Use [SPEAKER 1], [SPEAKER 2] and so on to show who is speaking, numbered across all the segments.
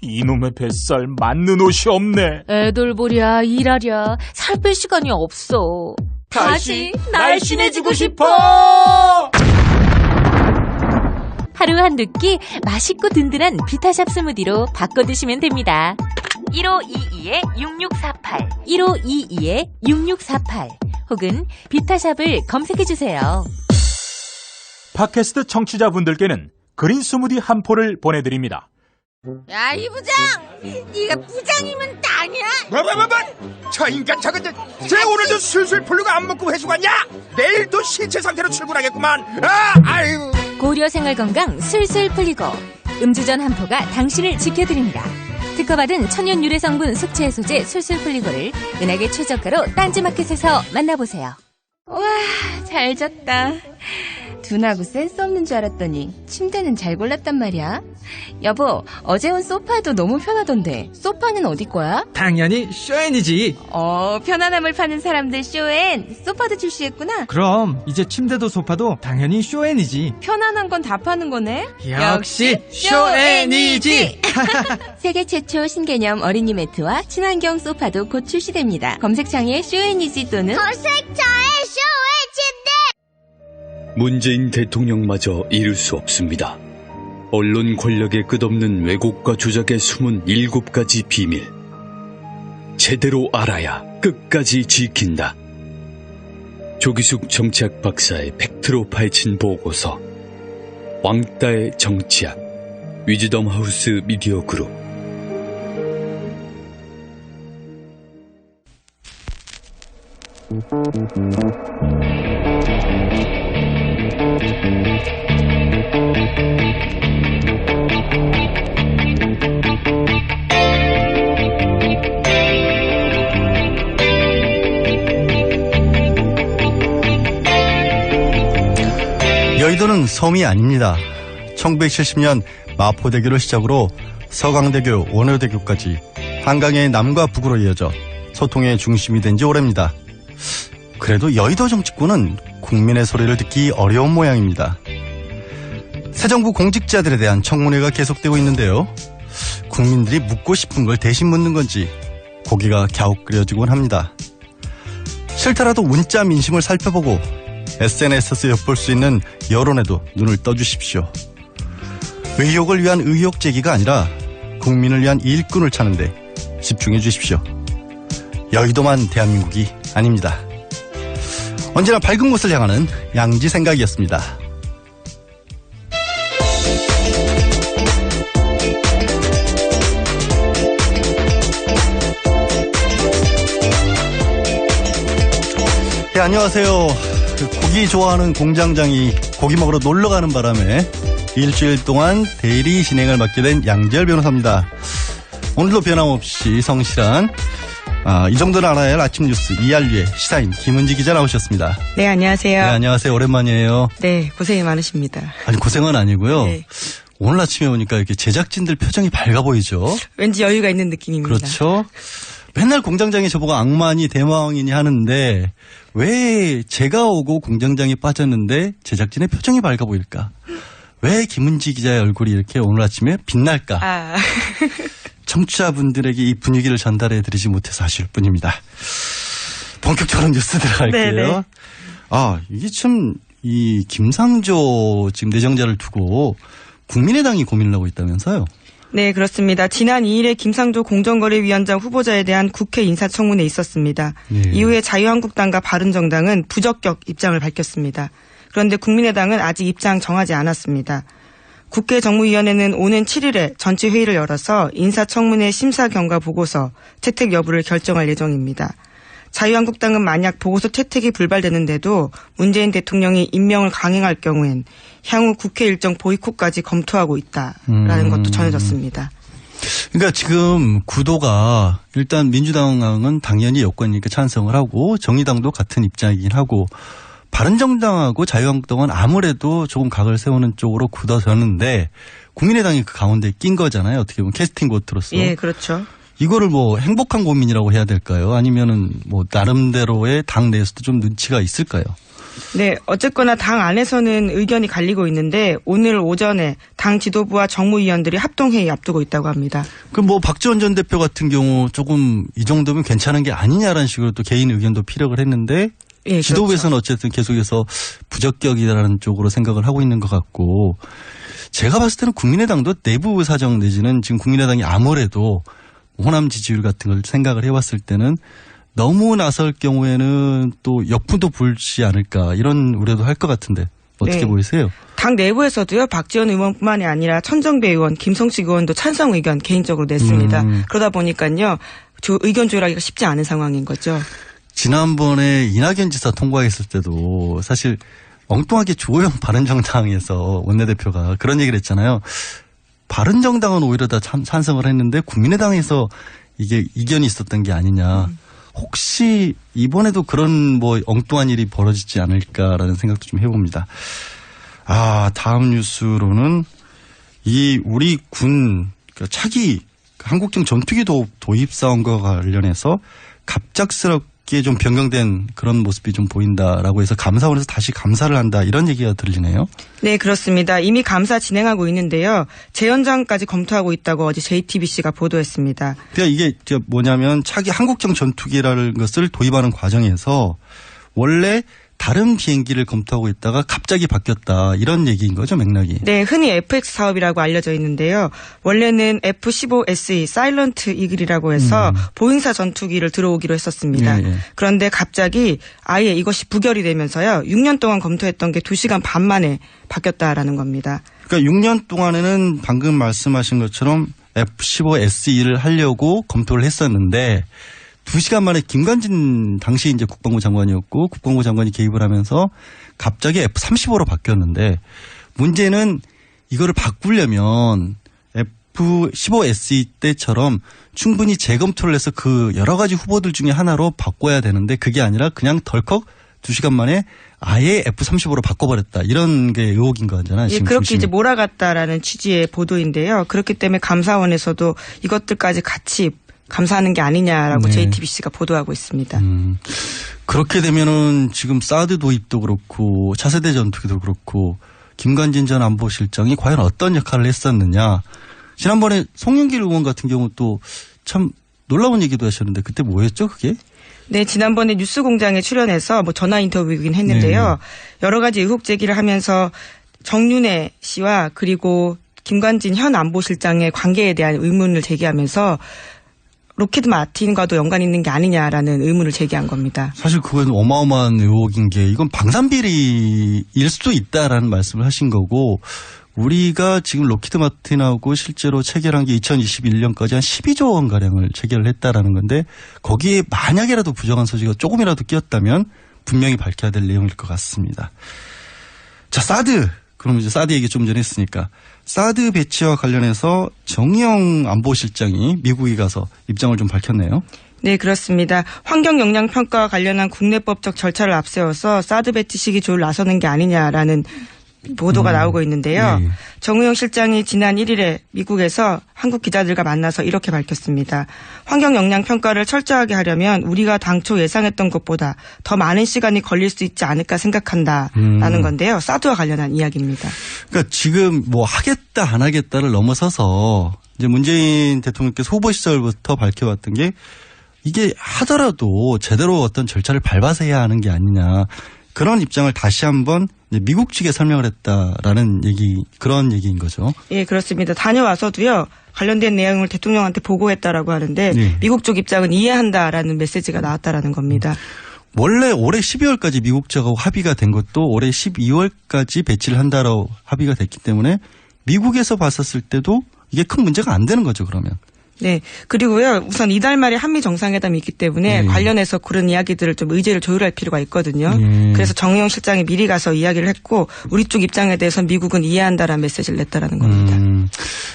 [SPEAKER 1] 이놈의 뱃살 맞는 옷이 없네.
[SPEAKER 2] 애들 보랴 일하랴 살 뺄 시간이 없어. 다시 날씬해지고 싶어.
[SPEAKER 3] 하루 한두 끼 맛있고 든든한 비타샵 스무디로 바꿔 드시면 됩니다. 1522-6648 1522-6648 혹은 비타샵을 검색해주세요.
[SPEAKER 1] 팟캐스트 청취자분들께는 그린 스무디 한 포를 보내드립니다.
[SPEAKER 2] 야, 이 부장! 네가 부장이면 땅이야?
[SPEAKER 4] 뭐? 저 인간 저건 쟤 오늘도 술술 풀리고 안 먹고 회수 갔냐? 내일도 신체 상태로 출근하겠구만. 아이고.
[SPEAKER 3] 고려 생활건강 술술 풀리고 음주전 한 포가 당신을 지켜드립니다. 특허받은 천연 유래 성분 숙취 해소제 술술 풀리고를 은하계 최저가로 딴지마켓에서 만나보세요.
[SPEAKER 5] 와, 잘 잤다. 둔하고 센스 없는 줄 알았더니 침대는 잘 골랐단 말이야. 여보, 어제 온 소파도 너무 편하던데 소파는 어디 거야?
[SPEAKER 6] 당연히 쇼엔이지.
[SPEAKER 5] 편안함을 파는 사람들 쇼엔. 소파도 출시했구나.
[SPEAKER 6] 그럼 이제 침대도 소파도 당연히 쇼엔이지.
[SPEAKER 5] 편안한 건 다 파는 거네.
[SPEAKER 6] 역시 쇼엔이지.
[SPEAKER 5] 세계 최초 신개념 어린이 매트와 친환경 소파도 곧 출시됩니다. 검색창에 쇼엔이지 또는
[SPEAKER 7] 검색창에 쇼엔이지.
[SPEAKER 8] 문재인 대통령마저 이룰 수 없습니다. 언론 권력의 끝없는 왜곡과 조작의 숨은 7가지 비밀. 제대로 알아야 끝까지 지킨다. 조기숙 정치학 박사의 팩트로 파헤친 보고서. 왕따의 정치학. 위즈덤 하우스 미디어 그룹.
[SPEAKER 9] 여의도는 섬이 아닙니다. 1970년 마포대교를 시작으로 서강대교, 원효대교까지 한강의 남과 북으로 이어져 소통의 중심이 된 지 오래입니다. 그래도 여의도 정치권은 국민의 소리를 듣기 어려운 모양입니다. 새 정부 공직자들에 대한 청문회가 계속되고 있는데요. 국민들이 묻고 싶은 걸 대신 묻는 건지 고개가 갸웃그려지곤 합니다. 싫더라도 문자 민심을 살펴보고 SNS에서 엿볼 수 있는 여론에도 눈을 떠주십시오. 의혹을 위한 의혹 제기가 아니라 국민을 위한 일꾼을 찾는데 집중해 주십시오. 여의도만 대한민국이 아닙니다. 언제나 밝은 곳을 향하는 양지 생각이었습니다. 네, 안녕하세요. 고기 좋아하는 공장장이 고기 먹으러 놀러 가는 바람에 일주일 동안 대리 진행을 맡게 된 양지열 변호사입니다. 오늘도 변함없이 성실한 이 정도는 알아야 할 아침 뉴스 이알류의 시사인 김은지 기자 나오셨습니다.
[SPEAKER 10] 네, 안녕하세요.
[SPEAKER 9] 네, 안녕하세요. 오랜만이에요.
[SPEAKER 10] 네, 고생이 많으십니다.
[SPEAKER 9] 아니, 고생은 아니고요.
[SPEAKER 10] 네.
[SPEAKER 9] 오늘 아침에 오니까 이렇게 제작진들 표정이 밝아 보이죠?
[SPEAKER 10] 왠지 여유가 있는 느낌입니다.
[SPEAKER 9] 그렇죠. 맨날 공장장이 저보고 악마니 대마왕이니 하는데 왜 제가 오고 공장장이 빠졌는데 제작진의 표정이 밝아 보일까? 왜 김은지 기자의 얼굴이 이렇게 오늘 아침에 빛날까? 청취자분들에게 이 분위기를 전달해 드리지 못해서 아쉬울 뿐입니다. 본격적으로 뉴스 들어갈게요. 네네. 이게 참 이 김상조 지금 내정자를 두고 국민의당이 고민을 하고 있다면서요?
[SPEAKER 10] 네, 그렇습니다. 지난 2일에 김상조 공정거래위원장 후보자에 대한 국회 인사청문회 있었습니다. 네. 이후에 자유한국당과 바른정당은 부적격 입장을 밝혔습니다. 그런데 국민의당은 아직 입장 정하지 않았습니다. 국회 정무위원회는 오는 7일에 전체 회의를 열어서 인사청문회 심사 경과 보고서 채택 여부를 결정할 예정입니다. 자유한국당은 만약 보고서 채택이 불발되는데도 문재인 대통령이 임명을 강행할 경우엔 향후 국회 일정 보이콧까지 검토하고 있다라는 것도 전해졌습니다.
[SPEAKER 9] 그러니까 지금 구도가 일단 민주당은 당연히 여권이니까 찬성을 하고 정의당도 같은 입장이긴 하고 바른정당하고 자유한국당은 아무래도 조금 각을 세우는 쪽으로 굳어졌는데 국민의당이 그 가운데 낀 거잖아요. 어떻게 보면 캐스팅 보트로서.
[SPEAKER 10] 예, 그렇죠.
[SPEAKER 9] 이거를 뭐 행복한 고민이라고 해야 될까요? 아니면은 뭐 나름대로의 당 내에서도 좀 눈치가 있을까요?
[SPEAKER 10] 네, 어쨌거나 당 안에서는 의견이 갈리고 있는데 오늘 오전에 당 지도부와 정무위원들이 합동회의 앞두고 있다고 합니다.
[SPEAKER 9] 그럼 뭐 박지원 전 대표 같은 경우 조금 이 정도면 괜찮은 게 아니냐라는 식으로 또 개인 의견도 피력을 했는데
[SPEAKER 10] 예,
[SPEAKER 9] 지도부에서는
[SPEAKER 10] 그렇죠.
[SPEAKER 9] 어쨌든 계속해서 부적격이라는 쪽으로 생각을 하고 있는 것 같고 제가 봤을 때는 국민의당도 내부 사정 내지는 지금 국민의당이 아무래도 호남 지지율 같은 걸 생각을 해봤을 때는 너무 나설 경우에는 또 역풍도 불지 않을까 이런 우려도 할 것 같은데 어떻게
[SPEAKER 10] 네.
[SPEAKER 9] 보이세요?
[SPEAKER 10] 당 내부에서도요. 박지원 의원뿐만이 아니라 천정배 의원, 김성식 의원도 찬성 의견 개인적으로 냈습니다. 그러다 보니까요. 의견 조율하기가 쉽지 않은 상황인 거죠.
[SPEAKER 9] 지난번에 이낙연 지사 통과했을 때도 사실 엉뚱하게 주호영 바른정당에서 원내대표가 그런 얘기를 했잖아요. 바른정당은 오히려 다 찬성을 했는데 국민의당에서 이게 이견이 있었던 게 아니냐. 혹시 이번에도 그런 뭐 엉뚱한 일이 벌어지지 않을까라는 생각도 좀 해봅니다. 다음 뉴스로는 이 우리 군 차기 한국형 전투기 도입 사원과 관련해서 갑작스럽게 좀 변경된 그런 모습이 좀 보인다라고 해서 감사원에서 다시 감사를 한다 이런 얘기가 들리네요.
[SPEAKER 10] 네, 그렇습니다. 이미 감사 진행하고 있는데요. 재연장까지 검토하고 있다고 어제 JTBC가 보도했습니다.
[SPEAKER 9] 그러니까 이게 뭐냐면 차기 한국형 전투기라는 것을 도입하는 과정에서 원래 다른 비행기를 검토하고 있다가 갑자기 바뀌었다 이런 얘기인 거죠, 맥락이.
[SPEAKER 10] 네, 흔히 FX 사업이라고 알려져 있는데요. 원래는 F-15SE 사일런트 이글이라고 해서 보잉사 전투기를 들어오기로 했었습니다.
[SPEAKER 9] 예.
[SPEAKER 10] 그런데 갑자기 아예 이것이 부결이 되면서요. 6년 동안 검토했던 게 2시간 반 만에 바뀌었다라는 겁니다.
[SPEAKER 9] 그러니까 6년 동안에는 방금 말씀하신 것처럼 F-15SE를 하려고 검토를 했었는데 2시간 만에 김관진 당시 이제 국방부 장관이었고 국방부 장관이 개입을 하면서 갑자기 F-35로 바뀌었는데 문제는 이거를 바꾸려면 F-15SE 때처럼 충분히 재검토를 해서 그 여러 가지 후보들 중에 하나로 바꿔야 되는데 그게 아니라 그냥 덜컥 2시간 만에 아예 F-35로 바꿔버렸다. 이런 게 의혹인 거잖아요.
[SPEAKER 10] 예, 그렇게 이제 몰아갔다라는 취지의 보도인데요. 그렇기 때문에 감사원에서도 이것들까지 같이 감사하는 게 아니냐라고 JTBC가 보도하고 있습니다.
[SPEAKER 9] 그렇게 되면은 지금 사드 도입도 그렇고 차세대 전투기도 그렇고 김관진 전 안보실장이 과연 어떤 역할을 했었느냐. 지난번에 송영길 의원 같은 경우 또 참 놀라운 얘기도 하셨는데 그때 뭐였죠 그게?
[SPEAKER 10] 네, 지난번에 뉴스공장에 출연해서 뭐 전화 인터뷰이긴 했는데요. 여러 가지 의혹 제기를 하면서 정윤혜 씨와 그리고 김관진 현 안보실장의 관계에 대한 의문을 제기하면서 로키드 마틴과도 연관이 있는 게 아니냐라는 의문을 제기한 겁니다.
[SPEAKER 9] 사실 그건 어마어마한 의혹인 게 이건 방산비리일 수도 있다라는 말씀을 하신 거고 우리가 지금 로키드 마틴하고 실제로 체결한 게 2021년까지 한 12조 원가량을 체결을 했다라는 건데 거기에 만약이라도 부정한 소지가 조금이라도 끼었다면 분명히 밝혀야 될 내용일 것 같습니다. 자, 사드. 그럼 이제 사드 얘기 좀 전에 했으니까 사드 배치와 관련해서 정의용 안보실장이 미국에 가서 입장을 좀 밝혔네요.
[SPEAKER 10] 네, 그렇습니다. 환경 영향 평가와 관련한 국내법적 절차를 앞세워서 사드 배치 시기 조율 나서는 게 아니냐라는 보도가 나오고 있는데요.
[SPEAKER 9] 네.
[SPEAKER 10] 정의용 실장이 지난 1일에 미국에서 한국 기자들과 만나서 이렇게 밝혔습니다. 환경 영향 평가를 철저하게 하려면 우리가 당초 예상했던 것보다 더 많은 시간이 걸릴 수 있지 않을까 생각한다라는 건데요. 사드와 관련한 이야기입니다.
[SPEAKER 9] 그러니까 지금 뭐 하겠다 안 하겠다를 넘어서서 이제 문재인 대통령께서 후보 시절부터 밝혀왔던 게 이게 하더라도 제대로 어떤 절차를 밟아서 해야 하는 게 아니냐. 그런 입장을 다시 한번 미국 측에 설명을 했다라는 그런 얘기인 거죠.
[SPEAKER 10] 예, 그렇습니다. 다녀와서도요. 관련된 내용을 대통령한테 보고했다라고 하는데 미국 쪽 입장은 이해한다라는 메시지가 나왔다라는 겁니다.
[SPEAKER 9] 원래 올해 12월까지 미국 쪽하고 합의가 된 것도 올해 12월까지 배치를 한다라고 합의가 됐기 때문에 미국에서 봤었을 때도 이게 큰 문제가 안 되는 거죠, 그러면.
[SPEAKER 10] 네. 그리고요. 우선 이달 말에 한미 정상회담이 있기 때문에 관련해서 그런 이야기들을 좀 의제를 조율할 필요가 있거든요. 그래서 정의용 실장이 미리 가서 이야기를 했고 우리 쪽 입장에 대해서는 미국은 이해한다라는 메시지를 냈다라는 겁니다.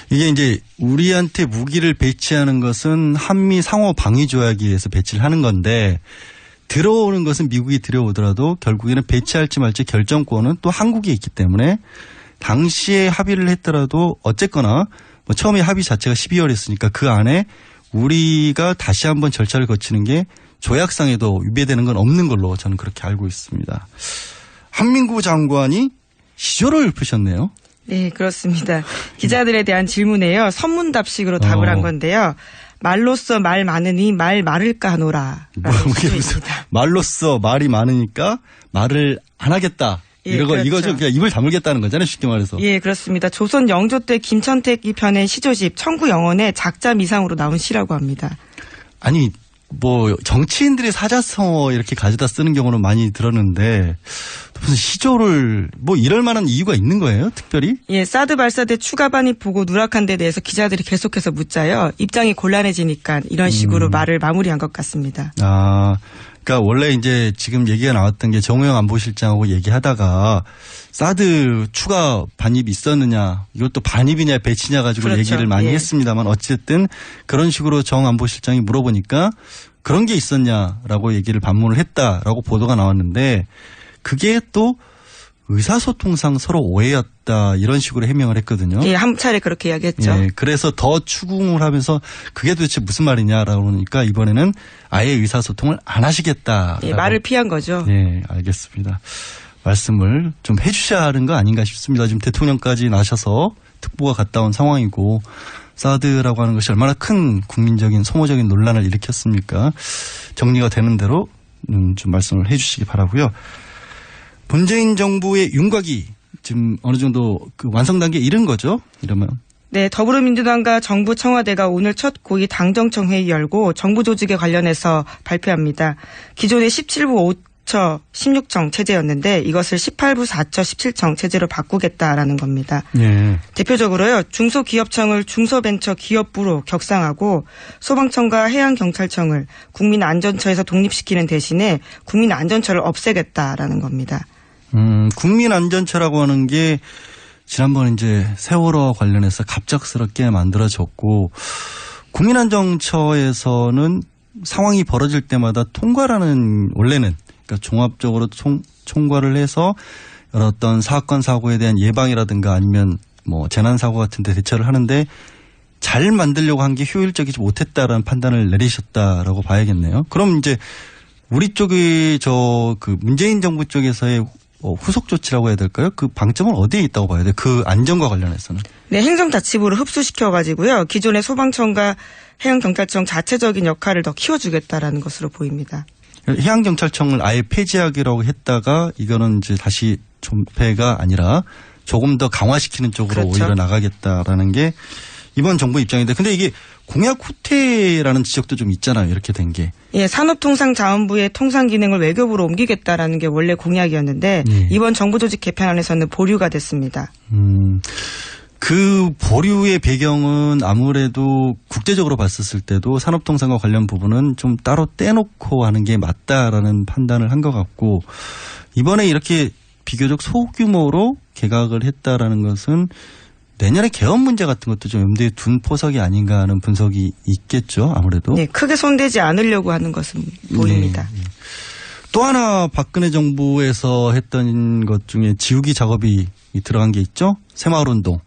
[SPEAKER 9] 이게 이제 우리한테 무기를 배치하는 것은 한미 상호 방위 조약에 의해서 배치를 하는 건데 들어오는 것은 미국이 들여오더라도 결국에는 배치할지 말지 결정권은 또 한국에 있기 때문에 당시에 합의를 했더라도 어쨌거나 뭐 처음에 합의 자체가 12월이었으니까 그 안에 우리가 다시 한번 절차를 거치는 게 조약상에도 위배되는 건 없는 걸로 저는 그렇게 알고 있습니다. 한민구 장관이 시조를 푸셨네요.
[SPEAKER 10] 네, 그렇습니다. 기자들에 대한 질문에요. 선문답식으로 답을 한 건데요. 말로써 말 많으니 말 많을까 하노라.
[SPEAKER 9] 이게 무슨 말로써 말이 많으니까 말을 안 하겠다.
[SPEAKER 10] 예,
[SPEAKER 9] 이거죠.
[SPEAKER 10] 그렇죠.
[SPEAKER 9] 그냥 입을 다물겠다는 거잖아요. 쉽게 말해서.
[SPEAKER 10] 예, 그렇습니다. 조선 영조 때 김천택이 펴낸 시조집 청구영언에 작자 미상으로 나온 시라고 합니다.
[SPEAKER 9] 아니 뭐 정치인들이 사자성어 이렇게 가져다 쓰는 경우는 많이 들었는데 무슨 시조를 뭐 이럴 만한 이유가 있는 거예요? 특별히?
[SPEAKER 10] 예, 사드 발사대 추가반입 보고 누락한 데 대해서 기자들이 계속해서 묻자요. 입장이 곤란해지니까 이런 식으로 말을 마무리한 것 같습니다.
[SPEAKER 9] 아, 그러니까 원래 이제 지금 얘기가 나왔던 게 정우영 안보실장하고 얘기하다가 사드 추가 반입이 있었느냐, 이것도 반입이냐 배치냐 가지고
[SPEAKER 10] 그렇죠.
[SPEAKER 9] 얘기를 많이
[SPEAKER 10] 예.
[SPEAKER 9] 했습니다만 어쨌든 그런 식으로 정 안보실장이 물어보니까 그런 게 있었냐라고 얘기를 반문을 했다라고 보도가 나왔는데 그게 또 의사소통상 서로 오해였다 이런 식으로 해명을 했거든요.
[SPEAKER 10] 예, 한 차례 그렇게 이야기했죠.
[SPEAKER 9] 예, 그래서 더 추궁을 하면서 그게 도대체 무슨 말이냐라고 그러니까 이번에는 아예 의사소통을 안 하시겠다.
[SPEAKER 10] 예, 말을 피한 거죠.
[SPEAKER 9] 예, 알겠습니다. 말씀을 좀 해주셔야 하는 거 아닌가 싶습니다. 지금 대통령까지 나셔서 특보가 갔다 온 상황이고 사드라고 하는 것이 얼마나 큰 국민적인 소모적인 논란을 일으켰습니까? 정리가 되는 대로 좀 말씀을 해 주시기 바라고요. 문재인 정부의 윤곽이 지금 어느 정도 그 완성 단계에 이른 거죠? 이러면.
[SPEAKER 10] 네, 더불어민주당과 정부 청와대가 오늘 첫 고위 당정청 회의 열고 정부 조직에 관련해서 발표합니다. 기존의 17부 5처 16청 체제였는데 이것을 18부 4처 17청 체제로 바꾸겠다라는 겁니다.
[SPEAKER 9] 예.
[SPEAKER 10] 대표적으로요. 중소기업청을 중소벤처기업부로 격상하고 소방청과 해양경찰청을 국민안전처에서 독립시키는 대신에 국민안전처를 없애겠다라는 겁니다.
[SPEAKER 9] 국민안전처라고 하는 게 지난번 이제 세월호와 관련해서 갑작스럽게 만들어졌고 국민안전처에서는 상황이 벌어질 때마다 통과라는 원래는 그러니까 종합적으로 총괄을 해서 여러 어떤 사건 사고에 대한 예방이라든가 아니면 뭐 재난 사고 같은 데 대처를 하는데 잘 만들려고 한 게 효율적이지 못했다라는 판단을 내리셨다라고 봐야겠네요. 그럼 이제 우리 쪽이 그 문재인 정부 쪽에서의 후속 조치라고 해야 될까요? 그 방점은 어디에 있다고 봐야 돼요? 그 안전과 관련해서는.
[SPEAKER 10] 네, 행정자치부를 흡수시켜가지고요. 기존의 소방청과 해양경찰청 자체적인 역할을 더 키워주겠다라는 것으로 보입니다.
[SPEAKER 9] 해양경찰청을 아예 폐지하기로 했다가 이거는 이제 다시 존폐가 아니라 조금 더 강화시키는 쪽으로
[SPEAKER 10] 그렇죠.
[SPEAKER 9] 오히려 나가겠다라는 게 이번 정부 입장인데 근데 이게 공약 후퇴라는 지적도 좀 있잖아요. 이렇게 된 게.
[SPEAKER 10] 예, 산업통상자원부의 통상 기능을 외교부로 옮기겠다라는 게 원래 공약이었는데 이번 정부 조직 개편안에서는 보류가 됐습니다.
[SPEAKER 9] 그 보류의 배경은 아무래도 국제적으로 봤었을 때도 산업통상과 관련 부분은 좀 따로 떼놓고 하는 게 맞다라는 판단을 한 것 같고 이번에 이렇게 비교적 소규모로 개각을 했다라는 것은 내년에 개헌 문제 같은 것도 좀 염두에 둔 포석이 아닌가 하는 분석이 있겠죠. 아무래도.
[SPEAKER 10] 네, 크게 손대지 않으려고 하는 것은 보입니다.
[SPEAKER 9] 네. 또 하나 박근혜 정부에서 했던 것 중에 지우기 작업이 들어간 게 있죠. 새마을운동.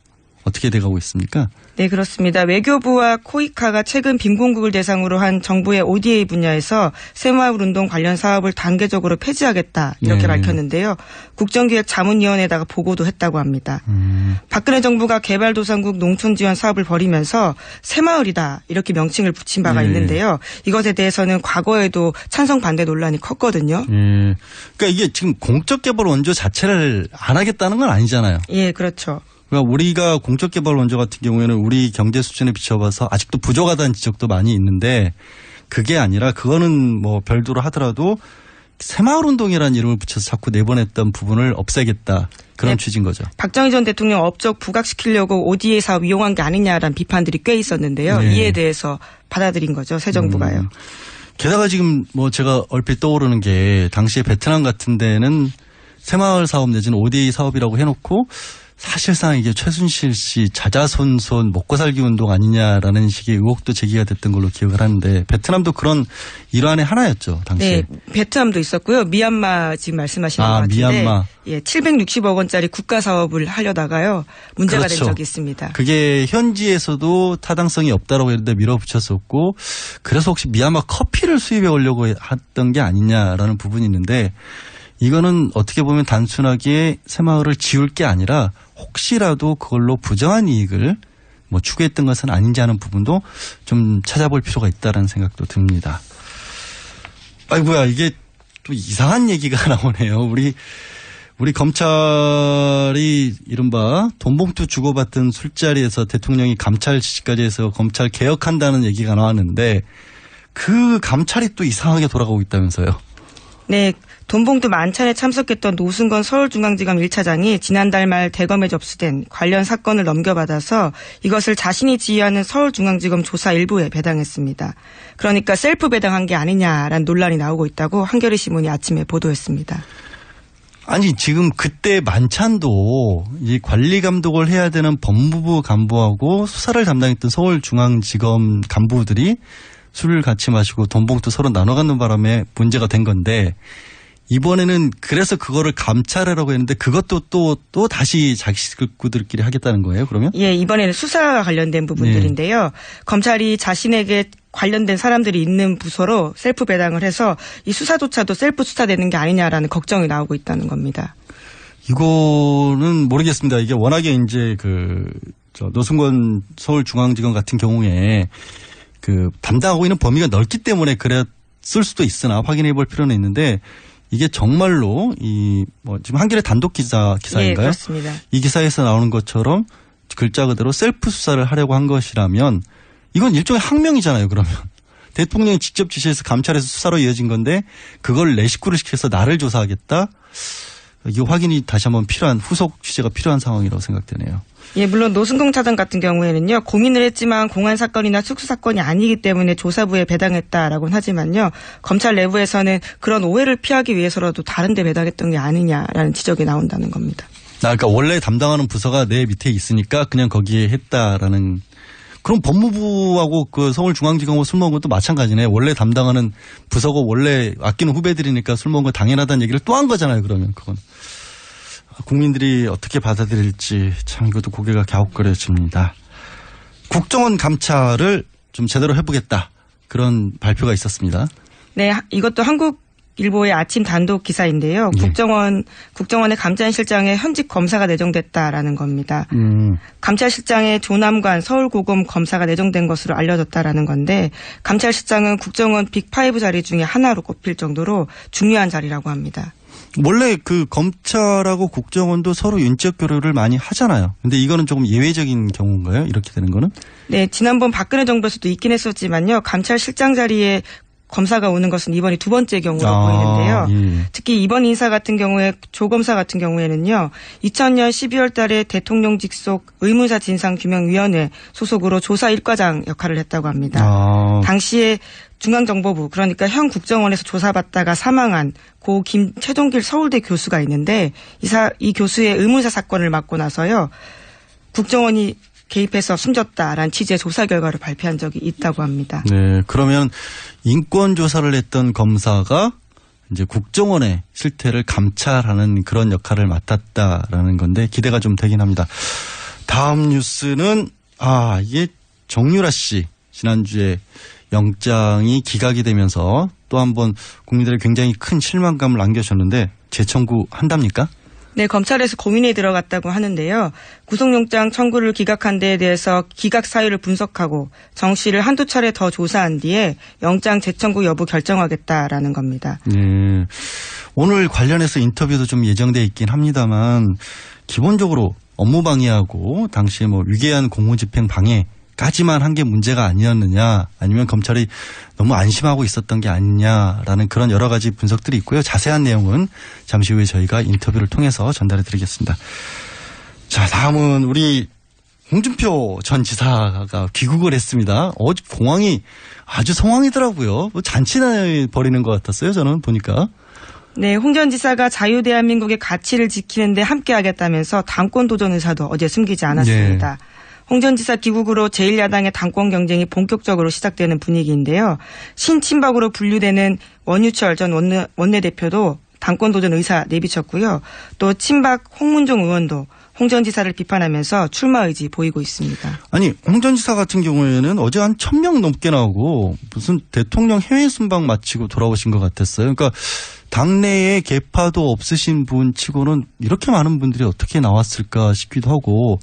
[SPEAKER 9] 어떻게 돼가고 있습니까?
[SPEAKER 10] 네, 그렇습니다. 외교부와 코이카가 최근 빈곤국을 대상으로 한 정부의 ODA 분야에서 새마을운동 관련 사업을 단계적으로 폐지하겠다 이렇게 밝혔는데요. 국정기획자문위원회에다가 보고도 했다고 합니다. 박근혜 정부가 개발도상국 농촌지원 사업을 벌이면서 새마을이다 이렇게 명칭을 붙인 바가 있는데요. 이것에 대해서는 과거에도 찬성 반대 논란이 컸거든요.
[SPEAKER 9] 그러니까 이게 지금 공적개발 원조 자체를 안 하겠다는 건 아니잖아요.
[SPEAKER 10] 예, 그렇죠.
[SPEAKER 9] 그러니까 우리가 공적개발 원조 같은 경우에는 우리 경제 수준에 비춰봐서 아직도 부족하다는 지적도 많이 있는데 그게 아니라 그거는 뭐 별도로 하더라도 새마을운동이라는 이름을 붙여서 자꾸 내보냈던 부분을 없애겠다. 그런 취지인 거죠.
[SPEAKER 10] 박정희 전 대통령 업적 부각시키려고 ODA 사업 이용한 게 아니냐라는 비판들이 꽤 있었는데요. 이에 대해서 받아들인 거죠. 새 정부가요.
[SPEAKER 9] 게다가 지금 뭐 제가 얼핏 떠오르는 게 당시에 베트남 같은 데는 새마을 사업 내지는 ODA 사업이라고 해놓고 사실상 이게 최순실 씨 자자손손 먹고살기 운동 아니냐라는 식의 의혹도 제기가 됐던 걸로 기억을 하는데 베트남도 그런 일환의 하나였죠. 당시에.
[SPEAKER 10] 네. 베트남도 있었고요. 미얀마 지금 말씀하시는 것 같은데.
[SPEAKER 9] 미얀마.
[SPEAKER 10] 예, 760억 원짜리 국가 사업을 하려다가요. 문제가 된 적이 있습니다.
[SPEAKER 9] 그게 현지에서도 타당성이 없다라고 했는데 밀어붙였었고 그래서 혹시 미얀마 커피를 수입해 오려고 했던 게 아니냐라는 부분이 있는데 이거는 어떻게 보면 단순하게 새마을을 지울 게 아니라 혹시라도 그걸로 부정한 이익을 뭐 추구했던 것은 아닌지 하는 부분도 좀 찾아볼 필요가 있다는 생각도 듭니다. 아이고야, 이게 또 이상한 얘기가 나오네요. 우리 검찰이 이른바 돈봉투 주고받은 술자리에서 대통령이 감찰 지시까지 해서 검찰 개혁한다는 얘기가 나왔는데 그 감찰이 또 이상하게 돌아가고 있다면서요.
[SPEAKER 10] 네. 돈봉투 만찬에 참석했던 노승건 서울중앙지검 1차장이 지난달 말 대검에 접수된 관련 사건을 넘겨받아서 이것을 자신이 지휘하는 서울중앙지검 조사 일부에 배당했습니다. 그러니까 셀프 배당한 게 아니냐라는 논란이 나오고 있다고 한겨레 신문이 아침에 보도했습니다.
[SPEAKER 9] 아니 지금 그때 만찬도 이 관리 감독을 해야 되는 법무부 간부하고 수사를 담당했던 서울중앙지검 간부들이 술을 같이 마시고 돈봉투 서로 나눠 갖는 바람에 문제가 된 건데 이번에는 그래서 그거를 감찰하라고 했는데 그것도 또 다시 자기 식구들끼리 하겠다는 거예요, 그러면?
[SPEAKER 10] 예, 이번에는 수사와 관련된 부분들인데요. 거찰이 자신에게 관련된 사람들이 있는 부서로 셀프 배당을 해서 이 수사조차도 셀프 수사되는 게 아니냐라는 걱정이 나오고 있다는 겁니다.
[SPEAKER 9] 이거는 모르겠습니다. 이게 워낙에 이제 노승건 서울중앙지검 같은 경우에 담당하고 있는 범위가 넓기 때문에 그랬을 수도 있으나 확인해 볼 필요는 있는데 이게 정말로 지금 한겨레 단독 기사인가요?
[SPEAKER 10] 예, 그렇습니다.
[SPEAKER 9] 이 기사에서 나오는 것처럼 글자 그대로 셀프 수사를 하려고 한 것이라면 이건 일종의 항명이잖아요, 그러면. 대통령이 직접 지시해서 감찰해서 수사로 이어진 건데 그걸 내 식구를 시켜서 나를 조사하겠다? 이 확인이 다시 한번 필요한 후속 취재가 필요한 상황이라고 생각되네요.
[SPEAKER 10] 예, 물론 노승공 차장 같은 경우에는요, 고민을 했지만 공안 사건이나 특수 사건이 아니기 때문에 조사부에 배당했다라고는 하지만요, 검찰 내부에서는 그런 오해를 피하기 위해서라도 다른 데 배당했던 게 아니냐라는 지적이 나온다는 겁니다.
[SPEAKER 9] 그러니까 원래 담당하는 부서가 내 밑에 있으니까 그냥 거기에 했다라는. 그럼 법무부하고 서울중앙지검하고 술 먹은 것도 마찬가지네. 원래 담당하는 부서고 원래 아끼는 후배들이니까 술 먹은 거 당연하다는 얘기를 또 한 거잖아요, 그러면 그건. 국민들이 어떻게 받아들일지 참 이것도 고개가 갸웃거려집니다. 국정원 감찰을 좀 제대로 해보겠다. 그런 발표가 있었습니다.
[SPEAKER 10] 네, 이것도 한국일보의 아침 단독 기사인데요.
[SPEAKER 9] 예.
[SPEAKER 10] 국정원의 감찰실장에 현직 검사가 내정됐다라는 겁니다. 감찰실장에 조남관 서울고검 검사가 내정된 것으로 알려졌다라는 건데 감찰실장은 국정원 빅5 자리 중에 하나로 꼽힐 정도로 중요한 자리라고 합니다.
[SPEAKER 9] 원래 검찰하고 국정원도 서로 인적 교류를 많이 하잖아요. 근데 이거는 조금 예외적인 경우인가요? 이렇게 되는 거는?
[SPEAKER 10] 네, 지난번 박근혜 정부에서도 있긴 했었지만요. 감찰실장 자리에 검사가 오는 것은 이번이 두 번째 경우로 보이는데요.
[SPEAKER 9] 예.
[SPEAKER 10] 특히 이번 인사 같은 경우에 조 검사 같은 경우에는요. 2000년 12월 달에 대통령 직속 의문사 진상규명위원회 소속으로 조사 1과장 역할을 했다고 합니다. 당시에 중앙정보부 그러니까 현 국정원에서 조사받다가 사망한 고 김최종길 서울대 교수가 있는데 이 교수의 의문사 사건을 맡고 나서요. 국정원이 개입해서 숨졌다라는 취지의 조사 결과를 발표한 적이 있다고 합니다.
[SPEAKER 9] 네, 그러면 인권 조사를 했던 검사가 이제 국정원의 실태를 감찰하는 그런 역할을 맡았다라는 건데 기대가 좀 되긴 합니다. 다음 뉴스는 이게 정유라 씨 지난주에 영장이 기각이 되면서 또 한 번 국민들의 굉장히 큰 실망감을 안겨줬는데 재청구 한답니까?
[SPEAKER 10] 네, 검찰에서 고민에 들어갔다고 하는데요. 구속영장 청구를 기각한 데에 대해서 기각 사유를 분석하고 정 씨를 한두 차례 더 조사한 뒤에 영장 재청구 여부 결정하겠다라는 겁니다.
[SPEAKER 9] 네. 오늘 관련해서 인터뷰도 좀 예정돼 있긴 합니다만 기본적으로 업무 방해하고 당시에 위계한 공무집행 방해까지만 한 게 문제가 아니었느냐 아니면 검찰이 너무 안심하고 있었던 게 아니냐라는 그런 여러 가지 분석들이 있고요. 자세한 내용은 잠시 후에 저희가 인터뷰를 통해서 전달해 드리겠습니다. 자, 다음은 우리 홍준표 전 지사가 귀국을 했습니다. 어제 공항이 아주 성황이더라고요. 잔치나 벌이는 것 같았어요. 저는 보니까.
[SPEAKER 10] 네, 홍 전 지사가 자유대한민국의 가치를 지키는데 함께하겠다면서 당권 도전 의사도 어제 숨기지 않았습니다. 네. 홍 전 지사 귀국으로 제1야당의 당권 경쟁이 본격적으로 시작되는 분위기인데요. 신친박으로 분류되는 원유철 전 원내대표도 당권 도전 의사 내비쳤고요. 또 친박 홍문종 의원도 홍 전 지사를 비판하면서 출마 의지 보이고 있습니다.
[SPEAKER 9] 아니, 홍 전 지사 같은 경우에는 어제 한 1000명 넘게 나오고 무슨 대통령 해외 순방 마치고 돌아오신 것 같았어요. 그러니까 당내에 계파도 없으신 분 치고는 이렇게 많은 분들이 어떻게 나왔을까 싶기도 하고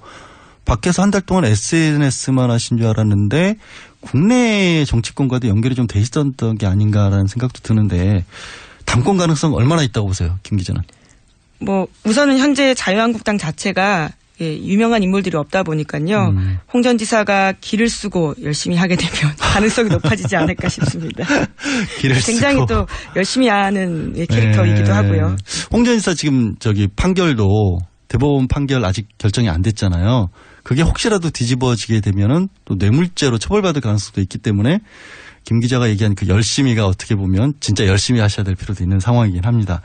[SPEAKER 9] 밖에서 한 달 동안 SNS만 하신 줄 알았는데 국내 정치권과도 연결이 좀 돼 있었던 게 아닌가라는 생각도 드는데 당권 가능성 얼마나 있다고 보세요, 김 기자는?
[SPEAKER 10] 뭐 우선은 현재 자유한국당 자체가 유명한 인물들이 없다 보니까요. 홍 전 지사가 길을 쓰고 열심히 하게 되면 가능성이 높아지지 않을까 싶습니다.
[SPEAKER 9] 길을
[SPEAKER 10] 굉장히
[SPEAKER 9] 쓰고.
[SPEAKER 10] 또 열심히 하는 캐릭터이기도 하고요.
[SPEAKER 9] 홍 전 지사 지금 판결도 대법원 판결 아직 결정이 안 됐잖아요. 그게 혹시라도 뒤집어지게 되면은 또 뇌물죄로 처벌받을 가능성도 있기 때문에 김 기자가 얘기한 그 열심히가 어떻게 보면 진짜 열심히 하셔야 될 필요도 있는 상황이긴 합니다.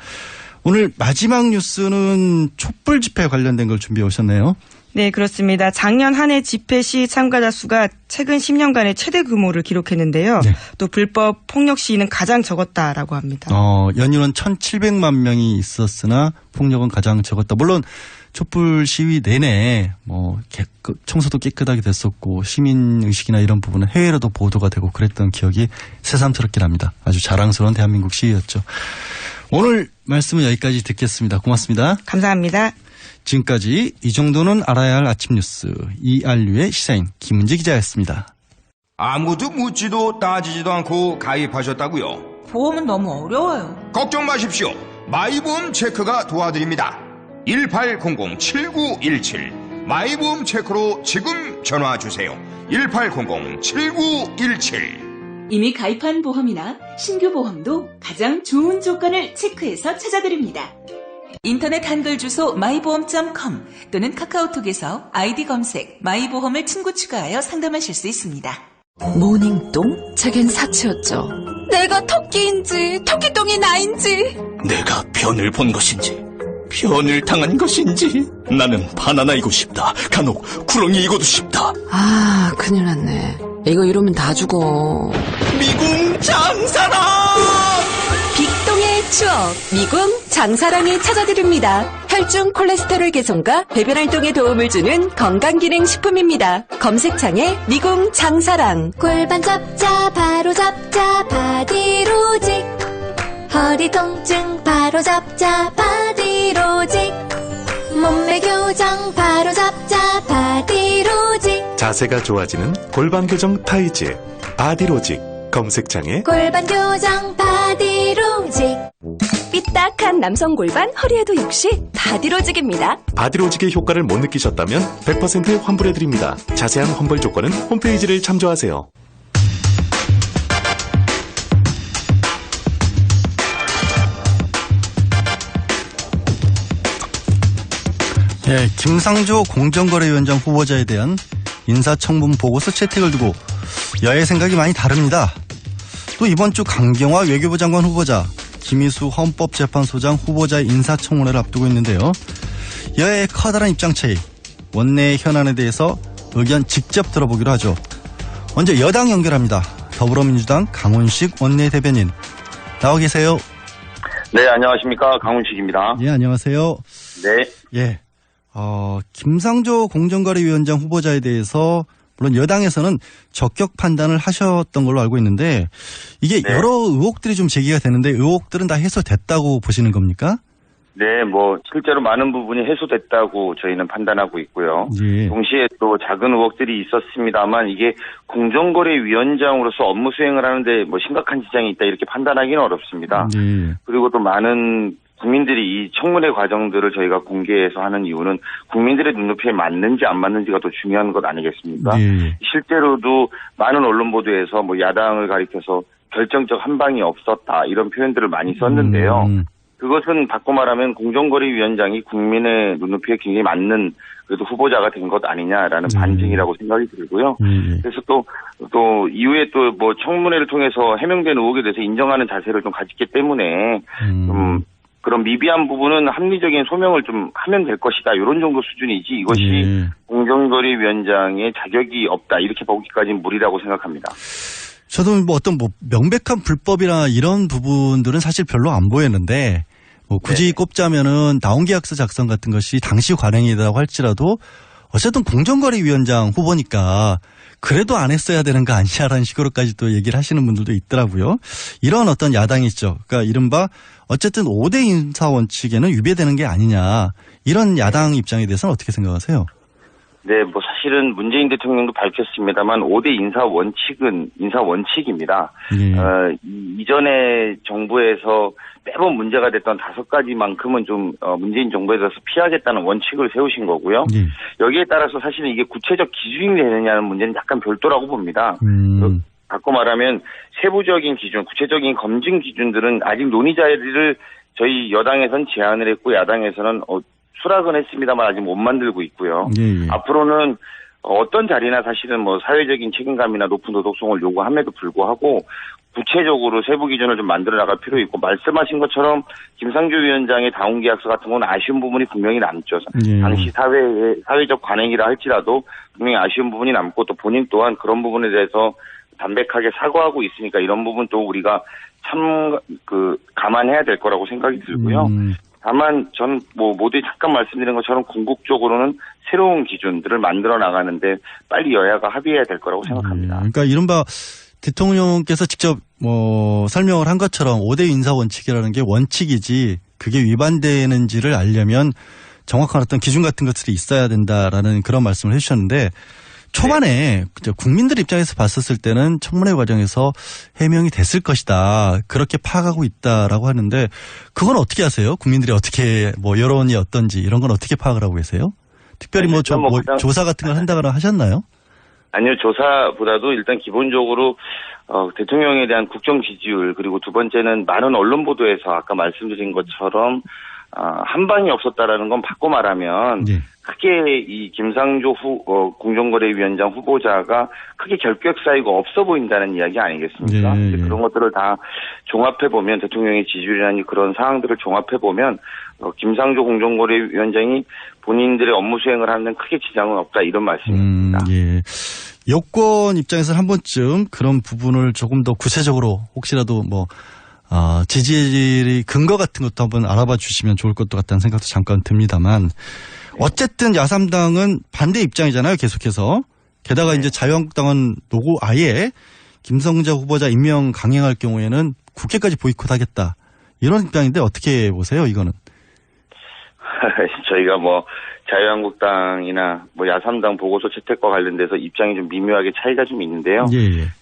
[SPEAKER 9] 오늘 마지막 뉴스는 촛불 집회 관련된 걸 준비해 오셨네요.
[SPEAKER 10] 네, 그렇습니다. 작년 한 해 집회 시 참가자 수가 최근 10년간의 최대 규모를 기록했는데요. 네. 또 불법 폭력 시위는 가장 적었다라고 합니다.
[SPEAKER 9] 연일은 1,700만 명이 있었으나 폭력은 가장 적었다. 물론 촛불 시위 내내 청소도 깨끗하게 됐었고 시민 의식이나 이런 부분은 해외로도 보도가 되고 그랬던 기억이 새삼스럽긴 합니다. 아주 자랑스러운 대한민국 시위였죠. 오늘 말씀은 여기까지 듣겠습니다. 고맙습니다.
[SPEAKER 10] 감사합니다.
[SPEAKER 9] 지금까지 이 정도는 알아야 할 아침 뉴스 이알류의 시사인 김은지 기자였습니다.
[SPEAKER 4] 아무도 묻지도 따지지도 않고 가입하셨다고요?
[SPEAKER 11] 보험은 너무 어려워요.
[SPEAKER 4] 걱정 마십시오. 마이보험 체크가 도와드립니다. 1800-7917 마이보험 체크로 지금 전화주세요. 1800-7917
[SPEAKER 12] 이미 가입한 보험이나 신규 보험도 가장 좋은 조건을 체크해서 찾아드립니다. 인터넷 한글 주소 마이보험.com 또는 카카오톡에서 아이디 검색 마이보험을 친구 추가하여 상담하실 수 있습니다.
[SPEAKER 2] 모닝똥? 제겐 사치였죠. 내가 토끼인지 토끼똥이 나인지
[SPEAKER 13] 내가 변을 본 것인지 변을 당한 것인지 나는 바나나이고 싶다. 간혹 구렁이이고도 싶다.
[SPEAKER 2] 아, 큰일 났네. 이거 이러면 다 죽어.
[SPEAKER 13] 미궁 장사랑!
[SPEAKER 3] 빅동의 추억 미궁 장사랑이 찾아드립니다. 혈중 콜레스테롤 개선과 배변 활동에 도움을 주는 건강기능식품입니다. 검색창에 미궁 장사랑.
[SPEAKER 7] 골반 잡자 바로 잡자 바디로직 허리 통증 바로 잡자 바디로직 몸매 교정 바로 잡자 바디로직
[SPEAKER 14] 자세가 좋아지는 골반 교정 타이즈 바디로직 검색창에
[SPEAKER 7] 골반 교정 바디로직
[SPEAKER 3] 삐딱한 남성 골반 허리에도 역시 바디로직입니다.
[SPEAKER 14] 바디로직의 효과를 못 느끼셨다면 100% 환불해드립니다. 자세한 환불 조건은 홈페이지를 참조하세요.
[SPEAKER 9] 네, 김상조 공정거래위원장 후보자에 대한 인사청문 보고서 채택을 두고 여야의 생각이 많이 다릅니다. 또 이번 주 강경화 외교부 장관 후보자, 김희수 헌법재판소장 후보자의 인사청문회를 앞두고 있는데요. 여야의 커다란 입장 차이, 원내 현안에 대해서 의견 직접 들어보기로 하죠. 먼저 여당 연결합니다. 더불어민주당 강훈식 원내대변인 나와 계세요.
[SPEAKER 15] 네, 안녕하십니까. 강훈식입니다.
[SPEAKER 9] 예, 안녕하세요.
[SPEAKER 15] 네.
[SPEAKER 9] 예. 김상조 공정거래위원장 후보자에 대해서 물론 여당에서는 적격 판단을 하셨던 걸로 알고 있는데 이게
[SPEAKER 15] 네.
[SPEAKER 9] 여러 의혹들이 좀 제기가 되는데 의혹들은 다 해소됐다고 보시는 겁니까?
[SPEAKER 15] 네, 실제로 많은 부분이 해소됐다고 저희는 판단하고 있고요.
[SPEAKER 9] 예.
[SPEAKER 15] 동시에 또 작은 의혹들이 있었습니다만 이게 공정거래위원장으로서 업무 수행을 하는데 심각한 지장이 있다 이렇게 판단하기는 어렵습니다.
[SPEAKER 9] 예.
[SPEAKER 15] 그리고 또 많은 국민들이 이 청문회 과정들을 저희가 공개해서 하는 이유는 국민들의 눈높이에 맞는지 안 맞는지가 더 중요한 것 아니겠습니까?
[SPEAKER 9] 예.
[SPEAKER 15] 실제로도 많은 언론 보도에서 야당을 가리켜서 결정적 한방이 없었다 이런 표현들을 많이 썼는데요. 그것은 바꿔 말하면 공정거래위원장이 국민의 눈높이에 굉장히 맞는 그래도 후보자가 된 것 아니냐라는 반증이라고 생각이 들고요. 그래서 또 이후에 또 청문회를 통해서 해명된 의혹에 대해서 인정하는 자세를 좀 가졌기 때문에 그런 미비한 부분은 합리적인 소명을 좀 하면 될 것이다. 이런 정도 수준이지 이것이 공정거래위원장의 자격이 없다. 이렇게 보기까지는 무리라고 생각합니다.
[SPEAKER 9] 저도 어떤 명백한 불법이나 이런 부분들은 사실 별로 안 보였는데 굳이 꼽자면은 나온계약서 작성 같은 것이 당시 관행이라고 할지라도 어쨌든 공정거래위원장 후보니까 그래도 안 했어야 되는 거 아니냐라는 식으로까지 또 얘기를 하시는 분들도 있더라고요. 이런 어떤 야당이 있죠. 그러니까 이른바 어쨌든 5대 인사 원칙에는 위배되는 게 아니냐. 이런 야당 입장에 대해서는 어떻게 생각하세요?
[SPEAKER 15] 네, 뭐 사실은 문재인 대통령도 밝혔습니다만 5대 인사 원칙은 인사 원칙입니다. 이전에 정부에서 매번 문제가 됐던 5가지만큼은 좀 문재인 정부에 대해서 피하겠다는 원칙을 세우신 거고요. 여기에 따라서 사실은 이게 구체적 기준이 되느냐는 문제는 약간 별도라고 봅니다. 바꿔 말하면 세부적인 기준, 구체적인 검증 기준들은 아직 논의 자리를 저희 여당에선 제안을 했고 야당에서는 수락은 했습니다만 아직 못 만들고 있고요. 앞으로는 어떤 자리나 사실은 뭐 사회적인 책임감이나 높은 도덕성을 요구함에도 불구하고 구체적으로 세부 기준을 좀 만들어 나갈 필요 있고 말씀하신 것처럼 김상조 위원장의 다운 계약서 같은 건 아쉬운 부분이 분명히 남죠. 당시 사회적 관행이라 할지라도 분명히 아쉬운 부분이 남고 또 본인 또한 그런 부분에 대해서 담백하게 사과하고 있으니까 이런 부분 또 우리가 참 감안해야 될 거라고 생각이 들고요. 다만 저는 모두 잠깐 말씀드린 것처럼 궁극적으로는 새로운 기준들을 만들어 나가는데 빨리 여야가 합의해야 될 거라고 생각합니다.
[SPEAKER 9] 그러니까 이른바 대통령께서 직접 설명을 한 것처럼 5대 인사 원칙이라는 게 원칙이지 그게 위반되는지를 알려면 정확한 어떤 기준 같은 것들이 있어야 된다라는 그런 말씀을 해주셨는데 초반에 국민들 입장에서 봤었을 때는 청문회 과정에서 해명이 됐을 것이다. 그렇게 파악하고 있다라고 하는데 그건 어떻게 하세요? 국민들이 어떻게 여론이 어떤지 이런 건 어떻게 파악을 하고 계세요? 특별히 조사 같은 걸 한다거나 하셨나요?
[SPEAKER 15] 아니요. 조사보다도 일단 기본적으로 대통령에 대한 국정 지지율 그리고 두 번째는 많은 언론 보도에서 아까 말씀드린 것처럼 한 방이 없었다라는 건 바꿔 말하면 크게 이 김상조 공정거래위원장 후보자가 크게 결격 사유가 없어 보인다는 이야기 아니겠습니까? 그런 것들을 다 종합해 보면 대통령의 지지율이라는 그런 사항들을 종합해 보면 김상조 공정거래위원장이 본인들의 업무 수행을 하는 크게 지장은 없다 이런 말씀입니다.
[SPEAKER 9] 여권 입장에서는 한 번쯤 그런 부분을 조금 더 구체적으로 혹시라도 지지의 근거 같은 것도 한번 알아봐 주시면 좋을 것 같다는 생각도 잠깐 듭니다만 어쨌든 야3당은 반대 입장이잖아요. 계속해서. 게다가 이제 자유한국당은 아예 김성자 후보자 임명 강행할 경우에는 국회까지 보이콧하겠다. 이런 입장인데 어떻게 보세요, 이거는?
[SPEAKER 15] 저희가 자유한국당이나 야3당 보고서 채택과 관련돼서 입장이 좀 미묘하게 차이가 좀 있는데요.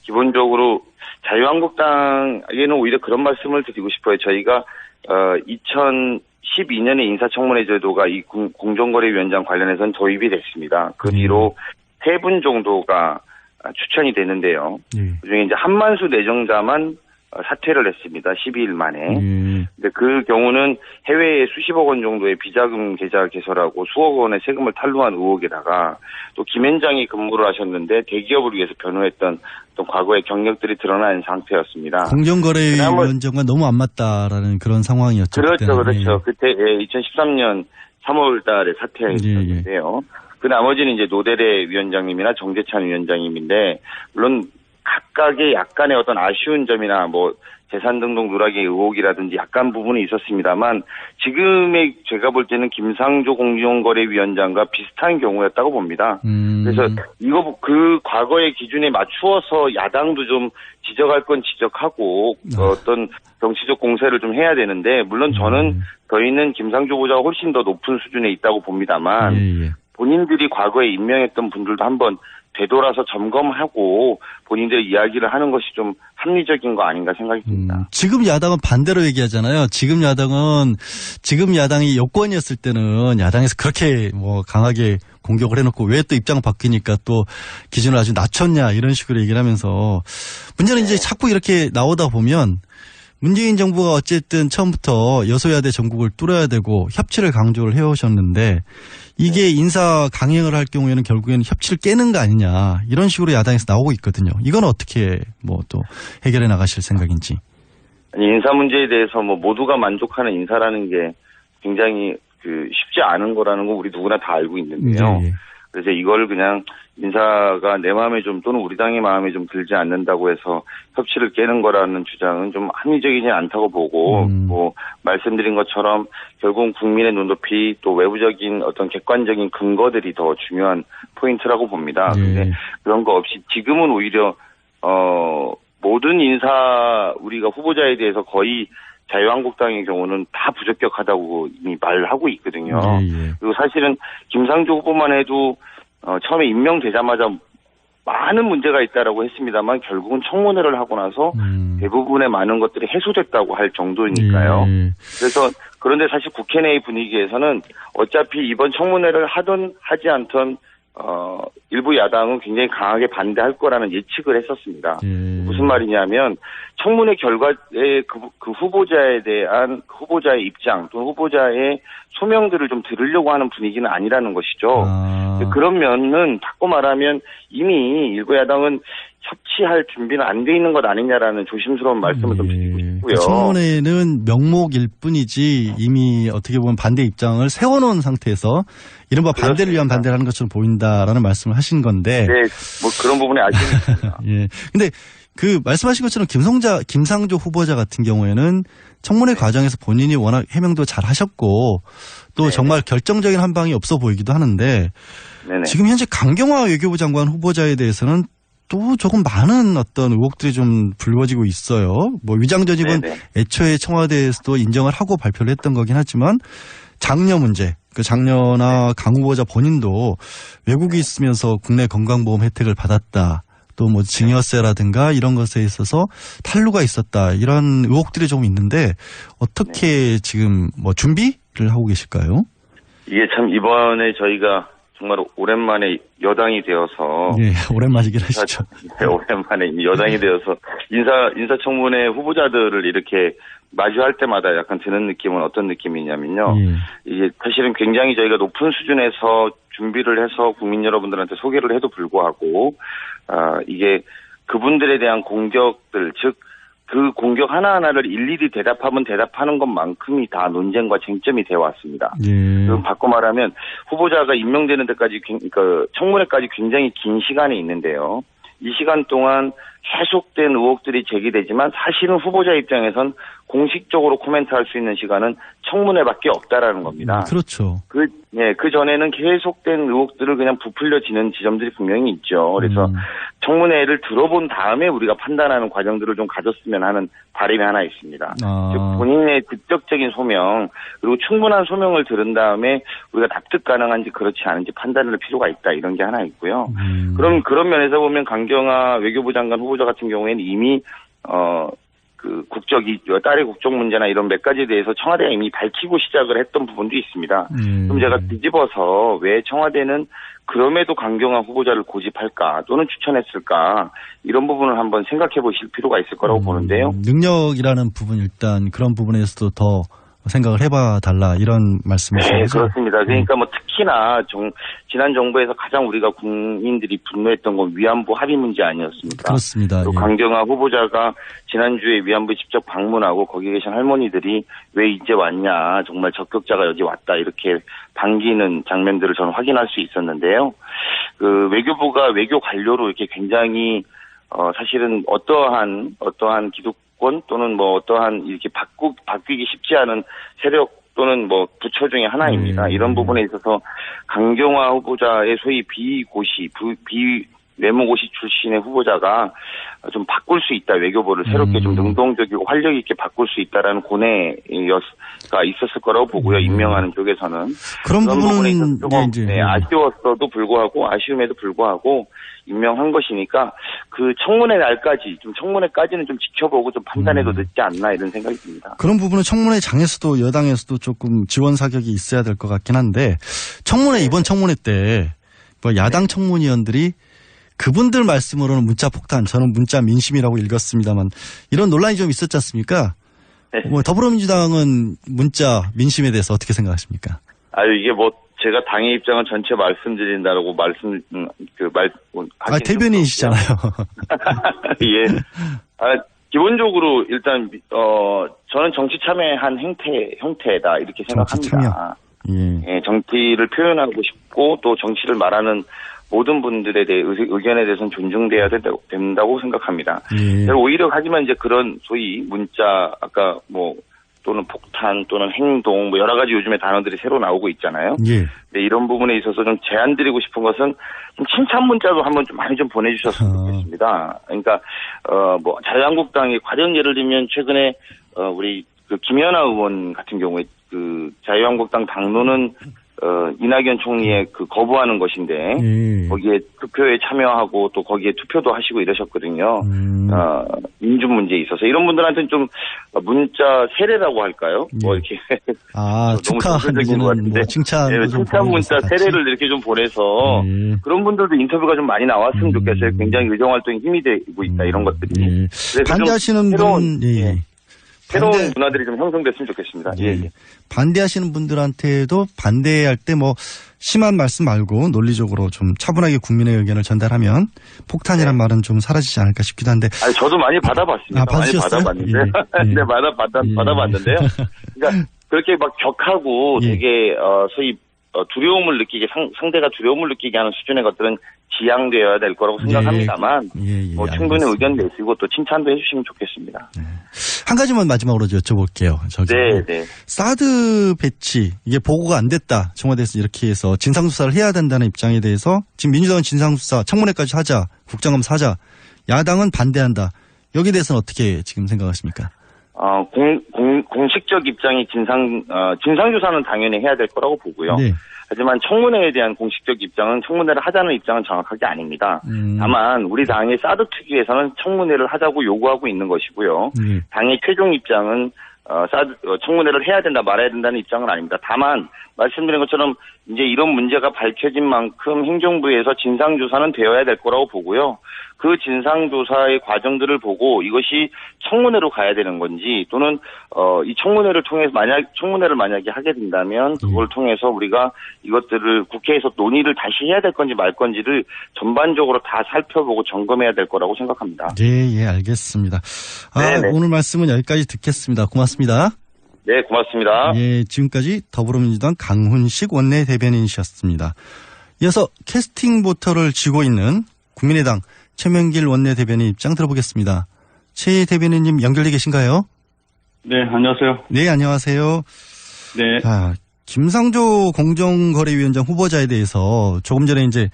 [SPEAKER 15] 기본적으로 자유한국당에는 오히려 그런 말씀을 드리고 싶어요. 저희가 2012년에 인사청문회 제도가 이 공정거래위원장 관련해서는 도입이 됐습니다. 그 뒤로 3분 정도가 추천이 되는데요. 그중에 이제 한만수 내정자만 사퇴를 했습니다. 12일 만에. 근데 그 경우는 해외에 수십억 원 정도의 비자금 계좌 개설하고 수억 원의 세금을 탈루한 의혹에다가 또 김현장이 근무를 하셨는데 대기업을 위해서 변호했던 또 과거의 경력들이 드러난 상태였습니다.
[SPEAKER 9] 공정거래위원장과 너무 안 맞다라는 그런 상황이었죠.
[SPEAKER 15] 그렇죠. 그때 2013년 3월 달에 사퇴했었는데요. 그 나머지는 이제 노대래 위원장님이나 정재찬 위원장님인데 물론 각각의 약간의 어떤 아쉬운 점이나 재산 등록 누락의 의혹이라든지 약간 부분이 있었습니다만 지금의 제가 볼 때는 김상조 공정거래위원장과 비슷한 경우였다고 봅니다. 그래서 그 과거의 기준에 맞추어서 야당도 좀 지적할 건 지적하고 어떤 정치적 공세를 좀 해야 되는데 물론 저희는 김상조 후보자가 훨씬 더 높은 수준에 있다고 봅니다만 본인들이 과거에 임명했던 분들도 한번 되돌아서 점검하고 본인들의 이야기를 하는 것이 좀 합리적인 거 아닌가 생각이 듭니다.
[SPEAKER 9] 지금 야당은 반대로 얘기하잖아요. 지금 야당이 여권이었을 때는 야당에서 그렇게 강하게 공격을 해놓고 왜 또 입장 바뀌니까 또 기준을 아주 낮췄냐 이런 식으로 얘기를 하면서 문제는 이제 자꾸 이렇게 나오다 보면 문재인 정부가 어쨌든 처음부터 여소야대 전국을 뚫어야 되고 협치를 강조를 해오셨는데 이게 인사 강행을 할 경우에는 결국에는 협치를 깨는 거 아니냐 이런 식으로 야당에서 나오고 있거든요. 이건 어떻게 또 해결해 나가실 생각인지.
[SPEAKER 15] 인사 문제에 대해서 모두가 만족하는 인사라는 게 굉장히 쉽지 않은 거라는 거 우리 누구나 다 알고 있는데요. 그래서 이걸 그냥 인사가 내 마음에 좀 또는 우리 당의 마음에 좀 들지 않는다고 해서 협치를 깨는 거라는 주장은 좀 합리적이지 않다고 보고 뭐 말씀드린 것처럼 결국은 국민의 눈높이 또 외부적인 어떤 객관적인 근거들이 더 중요한 포인트라고 봅니다. 근데 그런 거 없이 지금은 오히려 모든 인사 우리가 후보자에 대해서 거의 자유한국당의 경우는 다 부적격하다고 이미 말하고 있거든요. 그리고 사실은 김상조 후보만 해도 처음에 임명되자마자 많은 문제가 있다라고 했습니다만 결국은 청문회를 하고 나서 대부분의 많은 것들이 해소됐다고 할 정도니까요. 그래서 그런데 사실 국회 내의 분위기에서는 어차피 이번 청문회를 하든 하지 않든 일부 야당은 굉장히 강하게 반대할 거라는 예측을 했었습니다. 무슨 말이냐면 청문회 결과에 그 후보자에 대한 후보자의 입장 또는 후보자의 소명들을 좀 들으려고 하는 분위기는 아니라는 것이죠. 그런 면은 바꿔 말하면 이미 일부 야당은 협치할 준비는 안 돼 있는 것 아니냐라는 조심스러운 말씀을 좀 드리고 싶고요.
[SPEAKER 9] 청문회는 명목일 뿐이지 이미 어떻게 보면 반대 입장을 세워놓은 상태에서 이른바 반대를 위한 반대를 하는 것처럼 보인다라는 말씀을 하신 건데.
[SPEAKER 15] 네, 뭐 그런 부분에 아쉬움이 있습니다.
[SPEAKER 9] 예. 근데 그 말씀하신 것처럼 김상조 후보자 같은 경우에는 청문회 과정에서 본인이 워낙 해명도 잘 하셨고 또 정말 결정적인 한 방이 없어 보이기도 하는데 지금 현재 강경화 외교부 장관 후보자에 대해서는 또 조금 많은 어떤 의혹들이 좀 불거지고 있어요. 뭐 위장 전입은 애초에 청와대에서도 인정을 하고 발표를 했던 거긴 하지만 장려 문제, 그 장려나 강 후보자 본인도 외국에 있으면서 국내 건강보험 혜택을 받았다. 또 뭐 증여세라든가 이런 것에 있어서 탈루가 있었다. 이런 의혹들이 좀 있는데 어떻게 지금 뭐 준비를 하고 계실까요?
[SPEAKER 15] 이게 참 이번에 저희가 정말 오랜만에 여당이 되어서.
[SPEAKER 9] 예, 오랜만이긴 하시죠.
[SPEAKER 15] 네, 오랜만에 여당이 되어서 인사청문회 후보자들을 이렇게 마주할 때마다 약간 드는 느낌은 어떤 느낌이냐면요. 이게 사실은 굉장히 저희가 높은 수준에서 준비를 해서 국민 여러분들한테 소개를 해도 불구하고, 이게 그분들에 대한 공격들, 즉, 그 공격 하나하나를 일일이 대답하는 것만큼이 다 논쟁과 쟁점이 되어 왔습니다. 그럼 바꿔 말하면 후보자가 임명되는 데까지, 그러니까 청문회까지 굉장히 긴 시간이 있는데요. 이 시간 동안 계속된 의혹들이 제기되지만 사실은 후보자 입장에선 공식적으로 코멘트할 수 있는 시간은 청문회밖에 없다라는 겁니다.
[SPEAKER 9] 그렇죠.
[SPEAKER 15] 그 전에는 계속된 의혹들을 그냥 부풀려지는 지점들이 분명히 있죠. 그래서 청문회를 들어본 다음에 우리가 판단하는 과정들을 좀 가졌으면 하는 바람이 하나 있습니다. 즉 본인의 직접적인 소명 그리고 충분한 소명을 들은 다음에 우리가 납득 가능한지 그렇지 않은지 판단을 할 필요가 있다 이런 게 하나 있고요. 그럼 그런 면에서 보면 강경화 외교부 장관 후보자 같은 경우에는 이미 딸의 국적 문제나 이런 몇 가지에 대해서 청와대가 이미 밝히고 시작을 했던 부분도 있습니다. 그럼 제가 뒤집어서 왜 청와대는 그럼에도 강경화 후보자를 고집할까 또는 추천했을까 이런 부분을 한번 생각해 보실 필요가 있을 거라고 보는데요.
[SPEAKER 9] 능력이라는 부분 일단 그런 부분에서도 더 생각을 해봐 달라 이런 말씀이시죠?
[SPEAKER 15] 네, 그렇습니다. 그러니까 뭐 특히나 지난 정부에서 가장 우리가 국민들이 분노했던 건 위안부 합의 문제 아니었습니까?
[SPEAKER 9] 그렇습니다.
[SPEAKER 15] 또 강경화 후보자가 지난주에 위안부에 직접 방문하고 거기 계신 할머니들이 왜 이제 왔냐 정말 적격자가 여기 왔다 이렇게 반기는 장면들을 저는 확인할 수 있었는데요. 그 외교부가 외교 관료로 이렇게 굉장히 사실은 어떠한 기득권 또는 뭐 어떠한 이렇게 바뀌기 쉽지 않은 세력 또는 뭐 부처 중에 하나입니다. 이런 부분에 있어서 강경화 후보자의 소위 외모고시 출신의 후보자가 좀 바꿀 수 있다. 외교부를 새롭게 좀 능동적이고 활력 있게 바꿀 수 있다라는 고뇌가 있었을 거라고 보고요. 임명하는 쪽에서는.
[SPEAKER 9] 그런 부분에 있어서
[SPEAKER 15] 조금 아쉬웠어도 불구하고 아쉬움에도 불구하고 임명한 것이니까 그 청문회까지는 좀 지켜보고 좀 판단해도 늦지 않나 이런 생각이 듭니다.
[SPEAKER 9] 그런 부분은 청문회장에서도 여당에서도 조금 지원 사격이 있어야 될 것 같긴 한데 이번 청문회 때 뭐 야당 청문위원들이 그분들 말씀으로는 문자 폭탄, 저는 문자 민심이라고 읽었습니다만 이런 논란이 좀 있었지 않습니까? 뭐 더불어민주당은 문자 민심에 대해서 어떻게 생각하십니까?
[SPEAKER 15] 이게 뭐 제가 당의 입장은 전체 말씀드린다라고
[SPEAKER 9] 대변인이시잖아요.
[SPEAKER 15] 예. 기본적으로 일단 저는 정치 참여한 형태다 이렇게 생각합니다. 예, 정치를 표현하고 싶고 또 정치를 말하는 모든 분들에 대해 의견에 대해서는 존중돼야 된다고 생각합니다. 오히려 하지만 이제 그런 소위 문자 아까 뭐 또는 폭탄 또는 행동 뭐 여러 가지 요즘에 단어들이 새로 나오고 있잖아요. 근데 이런 부분에 있어서 좀 제안드리고 싶은 것은 좀 칭찬 문자도 한번 좀 많이 좀 보내주셨으면 좋겠습니다. 그러니까 뭐 자유한국당이 가령 예를 들면 최근에 우리 그 김연아 의원 같은 경우에 그 자유한국당 당론은 이낙연 총리의 그 거부하는 것인데 거기에 투표에 참여하고 또 거기에 투표도 하시고 이러셨거든요. 민주 문제에 있어서 이런 분들한테는 좀 문자 세례라고 할까요? 뭐 이렇게 너무 정서적인 것 같은데
[SPEAKER 9] 칭찬
[SPEAKER 15] 칭찬 문자 세례를 이렇게 좀 보내서 그런 분들도 인터뷰가 좀 많이 나왔으면 좋겠어요. 굉장히 의정 활동에 힘이 되고 있다 이런 것들이.
[SPEAKER 9] 반대하시는 분
[SPEAKER 15] 새로운 문화들이 좀 형성됐으면 좋겠습니다.
[SPEAKER 9] 반대하시는 분들한테도 반대할 때 뭐 심한 말씀 말고 논리적으로 좀 차분하게 국민의 의견을 전달하면 폭탄이란 말은 좀 사라지지 않을까 싶기도 한데.
[SPEAKER 15] 아니, 저도 많이 받아봤습니다. 많이 받아봤는데. 네, 받아봤는데요. 그러니까 그렇게 막 격하고 되게 소위 두려움을 느끼게 상대가 두려움을 느끼게 하는 수준의 것들은 지양되어야 될 거라고 생각합니다만 뭐 충분히 의견 내시고 또 칭찬도 해주시면 좋겠습니다.
[SPEAKER 9] 한 가지만 마지막으로 여쭤볼게요. 사드 배치 이게 보고가 안 됐다. 청와대에서 이렇게 해서 진상조사를 해야 된다는 입장에 대해서 지금 민주당은 진상조사 청문회까지 하자. 국정감사 하자. 야당은 반대한다. 여기에 대해서는 어떻게 지금 생각하십니까?
[SPEAKER 15] 공식적 입장이 진상조사는 당연히 해야 될 거라고 보고요. 하지만 청문회에 대한 공식적 입장은 청문회를 하자는 입장은 정확하게 아닙니다. 다만 우리 당의 사드 특위에서는 청문회를 하자고 요구하고 있는 것이고요. 당의 최종 입장은 청문회를 해야 된다 말아야 된다는 입장은 아닙니다. 다만 말씀드린 것처럼 이제 이런 문제가 밝혀진 만큼 행정부에서 진상조사는 되어야 될 거라고 보고요. 그 진상조사의 과정들을 보고 이것이 청문회로 가야 되는 건지 또는 이 청문회를 통해서 청문회를 만약에 하게 된다면 그걸 통해서 우리가 이것들을 국회에서 논의를 다시 해야 될 건지 말 건지를 전반적으로 다 살펴보고 점검해야 될 거라고 생각합니다.
[SPEAKER 9] 네, 알겠습니다. 오늘 말씀은 여기까지 듣겠습니다. 고맙습니다.
[SPEAKER 15] 네, 고맙습니다.
[SPEAKER 9] 지금까지 더불어민주당 강훈식 원내대변인이셨습니다. 이어서 캐스팅 보터를 쥐고 있는 국민의당 최명길 원내대변인 입장 들어보겠습니다. 최 대변인님 연결돼 계신가요?
[SPEAKER 11] 네, 안녕하세요.
[SPEAKER 9] 네, 안녕하세요.
[SPEAKER 11] 네.
[SPEAKER 9] 자, 김상조 공정거래위원장 후보자에 대해서 조금 전에 이제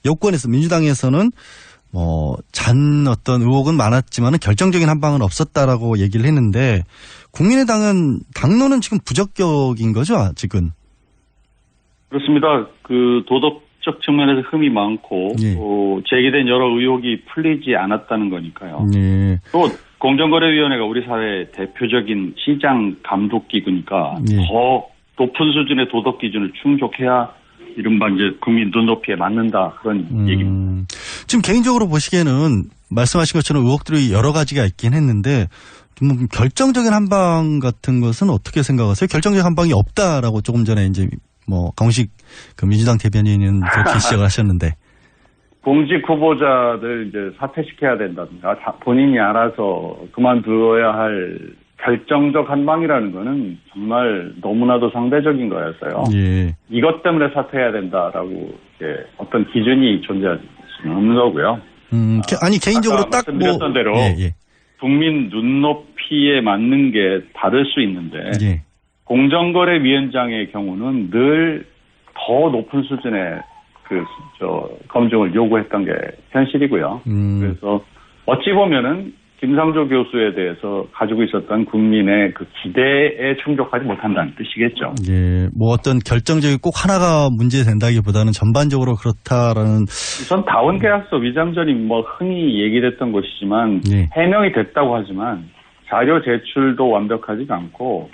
[SPEAKER 9] 여권에서 민주당에서는 어떤 의혹은 많았지만은 결정적인 한 방은 없었다라고 얘기를 했는데 국민의당은 당론은 지금 부적격인 거죠, 지금?
[SPEAKER 11] 그렇습니다. 그 도덕적 측면에서 흠이 많고 제기된 여러 의혹이 풀리지 않았다는 거니까요. 또 공정거래위원회가 우리 사회의 대표적인 시장 감독 기구니까 더 높은 수준의 도덕 기준을 충족해야 이른바 이제 국민 눈높이에 맞는다 그런 얘기입니다.
[SPEAKER 9] 지금 개인적으로 보시기에는 말씀하신 것처럼 의혹들이 여러 가지가 있긴 했는데 좀 결정적인 한방 같은 것은 어떻게 생각하세요? 결정적인 한방이 없다라고 조금 전에 이제 강훈식 그 민주당 대변인은 그렇게 시작을 하셨는데.
[SPEAKER 11] 공직 후보자들 이제 사퇴시켜야 된다든가 본인이 알아서 그만두어야 할 결정적 한방이라는 거는 정말 너무나도 상대적인 거였어요. 이것 때문에 사퇴해야 된다라고 이제 어떤 기준이 존재할 수는 없는 거고요.
[SPEAKER 9] 아니 개인적으로 딱
[SPEAKER 11] 말씀드렸던 대로 국민 눈높이에 맞는 게 다를 수 있는데 공정거래위원장의 경우는 늘 더 높은 수준의 검증을 요구했던 게 현실이고요. 그래서 어찌 보면은 김상조 교수에 대해서 가지고 있었던 국민의 그 기대에 충족하지 못한다는 뜻이겠죠.
[SPEAKER 9] 어떤 결정적인 꼭 하나가 문제된다기보다는 전반적으로 그렇다라는.
[SPEAKER 11] 우선 다운계약서 위장전이 흔히 얘기됐던 것이지만 해명이 됐다고 하지만 자료 제출도 완벽하지가 않고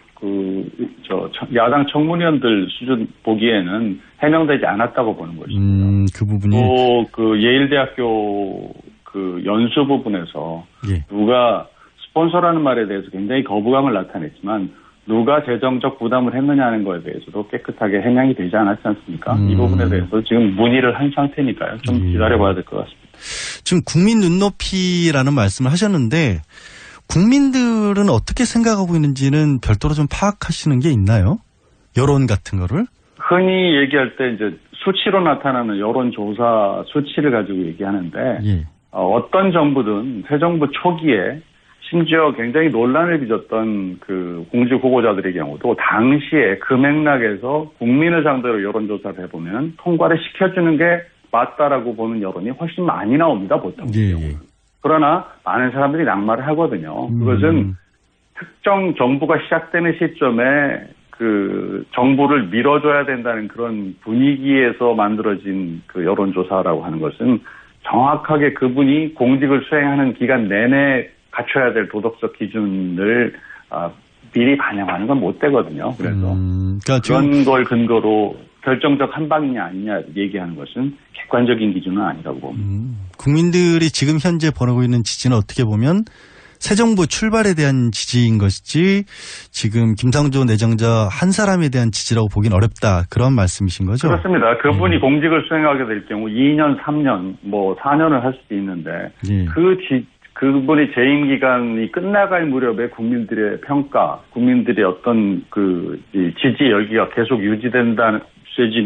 [SPEAKER 11] 야당 청문위원들 수준 보기에는 해명되지 않았다고 보는 것입니다.
[SPEAKER 9] 그 부분이.
[SPEAKER 11] 또 예일대학교 연수 부분에서 누가 스폰서라는 말에 대해서 굉장히 거부감을 나타냈지만 누가 재정적 부담을 했느냐 하는 거에 대해서도 깨끗하게 해명이 되지 않았지 않습니까? 이 부분에 대해서 지금 문의를 한 상태니까요. 좀 기다려봐야 될 것 같습니다.
[SPEAKER 9] 지금 국민 눈높이라는 말씀을 하셨는데 국민들은 어떻게 생각하고 있는지는 별도로 좀 파악하시는 게 있나요? 여론 같은 거를?
[SPEAKER 11] 흔히 얘기할 때 이제 수치로 나타나는 여론조사 수치를 가지고 얘기하는데 어떤 정부든 새 정부 초기에 심지어 굉장히 논란을 빚었던 그 공직 후보자들의 경우도 당시에 그 맥락에서 국민을 상대로 여론조사를 해보면 통과를 시켜주는 게 맞다라고 보는 여론이 훨씬 많이 나옵니다, 보통. 그러나 많은 사람들이 낙마를 하거든요. 그것은 특정 정부가 시작되는 시점에 그 정부를 밀어줘야 된다는 그런 분위기에서 만들어진 그 여론조사라고 하는 것은 정확하게 그분이 공직을 수행하는 기간 내내 갖춰야 될 도덕적 기준을 미리 반영하는 건 못 되거든요. 그래서 그러니까 그런 걸 근거로 결정적 한방이냐 아니냐 얘기하는 것은 객관적인 기준은 아니라고 봅니다.
[SPEAKER 9] 국민들이 지금 현재 벌이고 있는 지지는 어떻게 보면 새 정부 출발에 대한 지지인 것이지 지금 김상조 내정자 한 사람에 대한 지지라고 보기는 어렵다. 그런 말씀이신 거죠?
[SPEAKER 11] 그렇습니다. 그분이 공직을 수행하게 될 경우 2년, 3년, 뭐 4년을 할 수도 있는데 그분이 재임 기간이 끝나갈 무렵에 국민들의 평가, 국민들의 어떤 그 지지 열기가 계속 유지되지는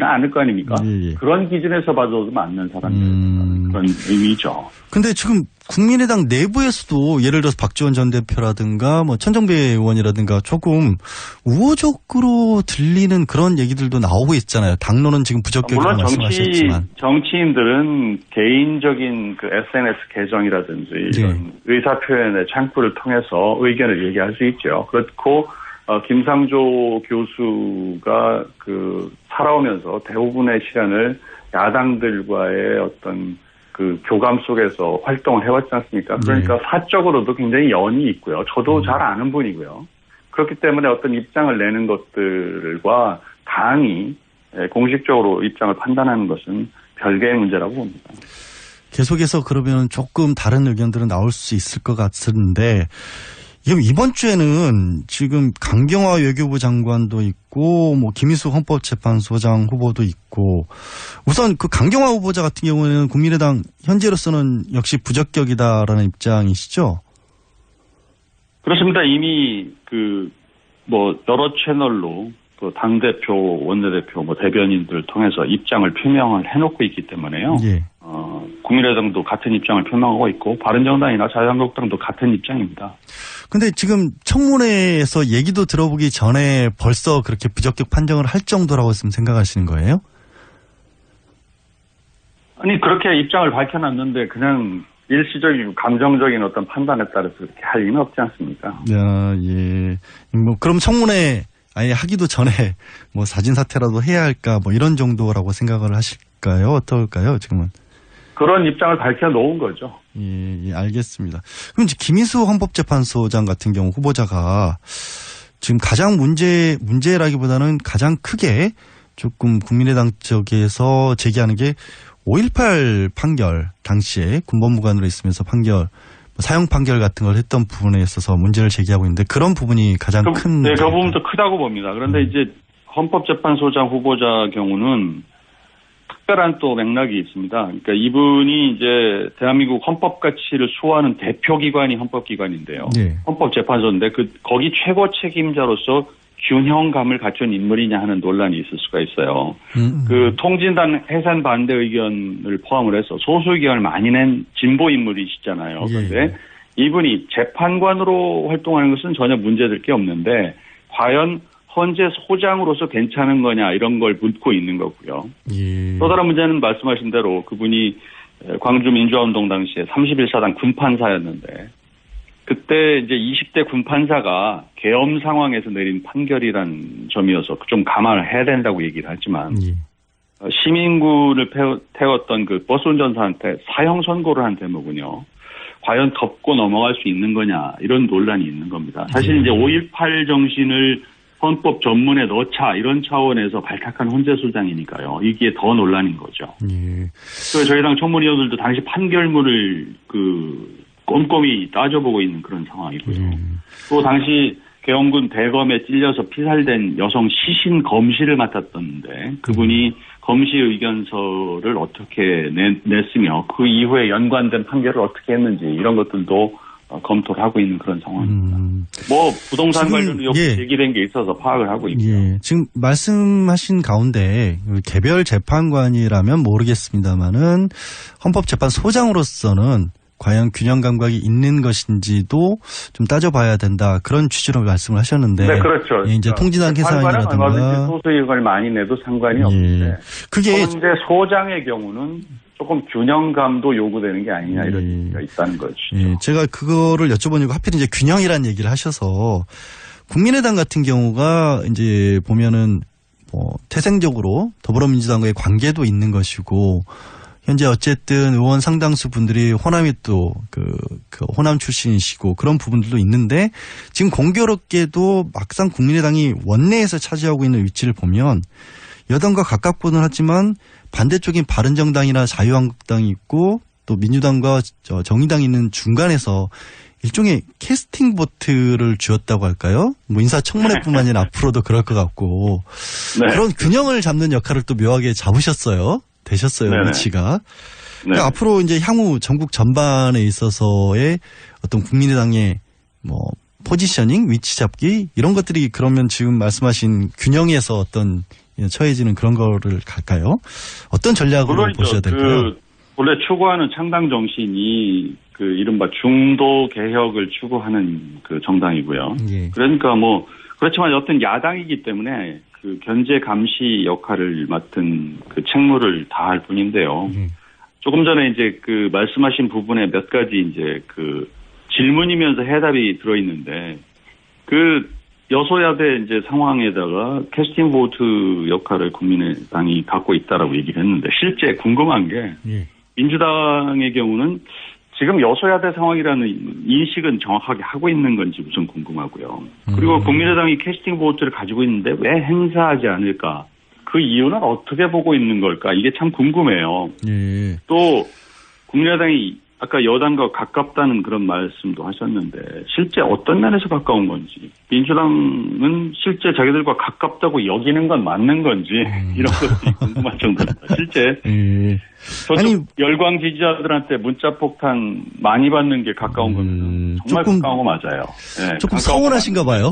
[SPEAKER 11] 않을 거 아닙니까? 그런 기준에서 봐도 맞는 사람들 그런 의미죠.
[SPEAKER 9] 근데 지금 국민의당 내부에서도 예를 들어서 박지원 전 대표라든가 뭐 천정배 의원이라든가 조금 우호적으로 들리는 그런 얘기들도 나오고 있잖아요. 당론은 지금 부적격이라고 말씀하셨지만.
[SPEAKER 11] 정치인들은 개인적인 그 SNS 계정이라든지 이런 의사표현의 창구를 통해서 의견을 얘기할 수 있죠. 그렇고 김상조 교수가 그 살아오면서 대부분의 시간을 야당들과의 어떤 그 교감 속에서 활동을 해왔지 않습니까? 그러니까 사적으로도 굉장히 연이 있고요. 저도 잘 아는 분이고요. 그렇기 때문에 어떤 입장을 내는 것들과 당이 공식적으로 입장을 판단하는 것은 별개의 문제라고 봅니다.
[SPEAKER 9] 계속해서 그러면 조금 다른 의견들은 나올 수 있을 것 같은데 이번 주에는 지금 강경화 외교부 장관도 있고 뭐 김희수 헌법재판소장 후보도 있고 우선 그 강경화 후보자 같은 경우에는 국민의당 현재로서는 역시 부적격이다라는 입장이시죠?
[SPEAKER 11] 그렇습니다. 이미 그 뭐 여러 채널로 그 당대표, 원내대표, 뭐 대변인들을 통해서 입장을 표명을 해놓고 있기 때문에요. 국민의당도 같은 입장을 표명하고 있고 바른정당이나 자유한국당도 같은 입장입니다.
[SPEAKER 9] 근데 지금 청문회에서 얘기도 들어보기 전에 벌써 그렇게 부적격 판정을 할 정도라고 지금 생각하시는 거예요?
[SPEAKER 11] 아니 그렇게 입장을 밝혀놨는데 그냥 일시적이고 감정적인 어떤 판단에 따라서 그렇게 할 리는 없지 않습니까?
[SPEAKER 9] 예. 뭐 그럼 청문회 아예 하기도 전에 뭐 사진 사퇴라도 해야 할까 뭐 이런 정도라고 생각을 하실까요? 어떨까요? 지금은?
[SPEAKER 11] 그런 입장을 밝혀놓은 거죠.
[SPEAKER 9] 예, 알겠습니다. 그럼 이제 김희수 헌법재판소장 같은 경우 후보자가 지금 가장 문제라기보다는 가장 크게 조금 국민의당 쪽에서 제기하는 게 5.18 판결 당시에 군법무관으로 있으면서 판결 사형 판결 같은 걸 했던 부분에 있어서 문제를 제기하고 있는데 그런 부분이 가장 큰.
[SPEAKER 11] 네, 그 부분도 크다고 봅니다. 그런데 이제 헌법재판소장 후보자 경우는 특별한 또 맥락이 있습니다. 그러니까 이분이 이제 대한민국 헌법 가치를 수호하는 대표기관이 헌법기관인데요. 헌법재판소인데 거기 최고 책임자로서 균형감을 갖춘 인물이냐 하는 논란이 있을 수가 있어요. 그 통진단 해산 반대 의견을 포함을 해서 소수 의견을 많이 낸 진보 인물이시잖아요. 그런데 이분이 재판관으로 활동하는 것은 전혀 문제될 게 없는데 과연 헌재 소장으로서 괜찮은 거냐 이런 걸 묻고 있는 거고요. 또 다른 문제는 말씀하신 대로 그분이 광주 민주화운동 당시에 31사단 군판사였는데 그때 이제 20대 군판사가 계엄 상황에서 내린 판결이란 점이어서 좀 감안을 해야 된다고 얘기를 하지만 시민군을 태웠던 그 버스 운전사한테 사형 선고를 한 대목은요. 과연 덮고 넘어갈 수 있는 거냐 이런 논란이 있는 겁니다. 사실 이제 5.18 정신을 헌법 전문에 넣자 이런 차원에서 발탁한 헌재소장이니까요. 이게 더 논란인 거죠. 그래서 저희 당 청문위원들도 당시 판결문을 꼼꼼히 따져보고 있는 그런 상황이고요. 또 당시 계엄군 대검에 찔려서 피살된 여성 시신 검시를 맡았던데 그분이 검시 의견서를 어떻게 냈으며 그 이후에 연관된 판결을 어떻게 했는지 이런 것들도 검토를 하고 있는 그런 상황입니다. 뭐 부동산 관련 의혹 제기된 게 있어서 파악을 하고 있고요.
[SPEAKER 9] 예, 지금 말씀하신 가운데 개별 재판관이라면 모르겠습니다만은 헌법재판소장으로서는 과연 균형 감각이 있는 것인지도 좀 따져봐야 된다. 그런 취지로 말씀을 하셨는데.
[SPEAKER 11] 네, 그렇죠.
[SPEAKER 9] 예, 이제 통진한 계산이라든가.
[SPEAKER 11] 얼마든지 소수이익을 많이 내도 상관이 없는데. 그런데 소장의 경우는 조금 균형감도 요구되는 게 아니냐 이런 얘기가 있다는 거죠.
[SPEAKER 9] 예, 제가 그거를 여쭤보니까 하필 이제 균형이라는 얘기를 하셔서 국민의당 같은 경우가 이제 보면은 뭐 태생적으로 더불어민주당과의 관계도 있는 것이고 현재 어쨌든 의원 상당수 분들이 호남이 또 그 호남 출신이시고 그런 부분들도 있는데 지금 공교롭게도 막상 국민의당이 원내에서 차지하고 있는 위치를 보면 여당과 가깝고는 하지만 반대쪽인 바른정당이나 자유한국당이 있고 또 민주당과 정의당이 있는 중간에서 일종의 캐스팅 보트를 쥐었다고 할까요? 뭐 인사청문회뿐만 아니라 앞으로도 그럴 것 같고 그런 균형을 잡는 역할을 또 묘하게 잡으셨어요. 되셨어요.
[SPEAKER 11] 네네.
[SPEAKER 9] 위치가. 그러니까 앞으로 이제 향후 전국 전반에 있어서의 어떤 국민의당의 뭐 포지셔닝, 위치 잡기 이런 것들이 그러면 지금 말씀하신 균형에서 어떤 처해지는 그런 거를 갈까요? 어떤 전략으로 보셔야 될까요?
[SPEAKER 11] 원래 추구하는 창당 정신이 그 이른바 중도 개혁을 추구하는 그 정당이고요.
[SPEAKER 9] 예.
[SPEAKER 11] 그러니까 뭐 그렇지만 어떤 야당이기 때문에 그 견제 감시 역할을 맡은 그 책무를 다할 뿐인데요. 조금 전에 이제 그 말씀하신 부분에 몇 가지 이제 그 질문이면서 해답이 들어있는데 그 여소야대 이제 상황에다가 캐스팅 보트 역할을 국민의당이 갖고 있다라고 얘기를 했는데 실제 궁금한 게 민주당의 경우는 지금 여소야대 상황이라는 인식은 정확하게 하고 있는 건지 우선 궁금하고요. 그리고 국민의당이 캐스팅 보트를 가지고 있는데 왜 행사하지 않을까? 그 이유는 어떻게 보고 있는 걸까? 이게 참 궁금해요.
[SPEAKER 9] 예.
[SPEAKER 11] 또 국민의당이 아까 여당과 가깝다는 그런 말씀도 하셨는데 실제 어떤 면에서 가까운 건지 민주당은 실제 자기들과 가깝다고 여기는 건 맞는 건지 이런 것들이 궁금할 정도입니다. 실제 저쪽 열광 지지자들한테 문자 폭탄 많이 받는 게 가까운 겁니다. 정말 가까운 거 맞아요. 네,
[SPEAKER 9] 조금 서운하신가 봐요.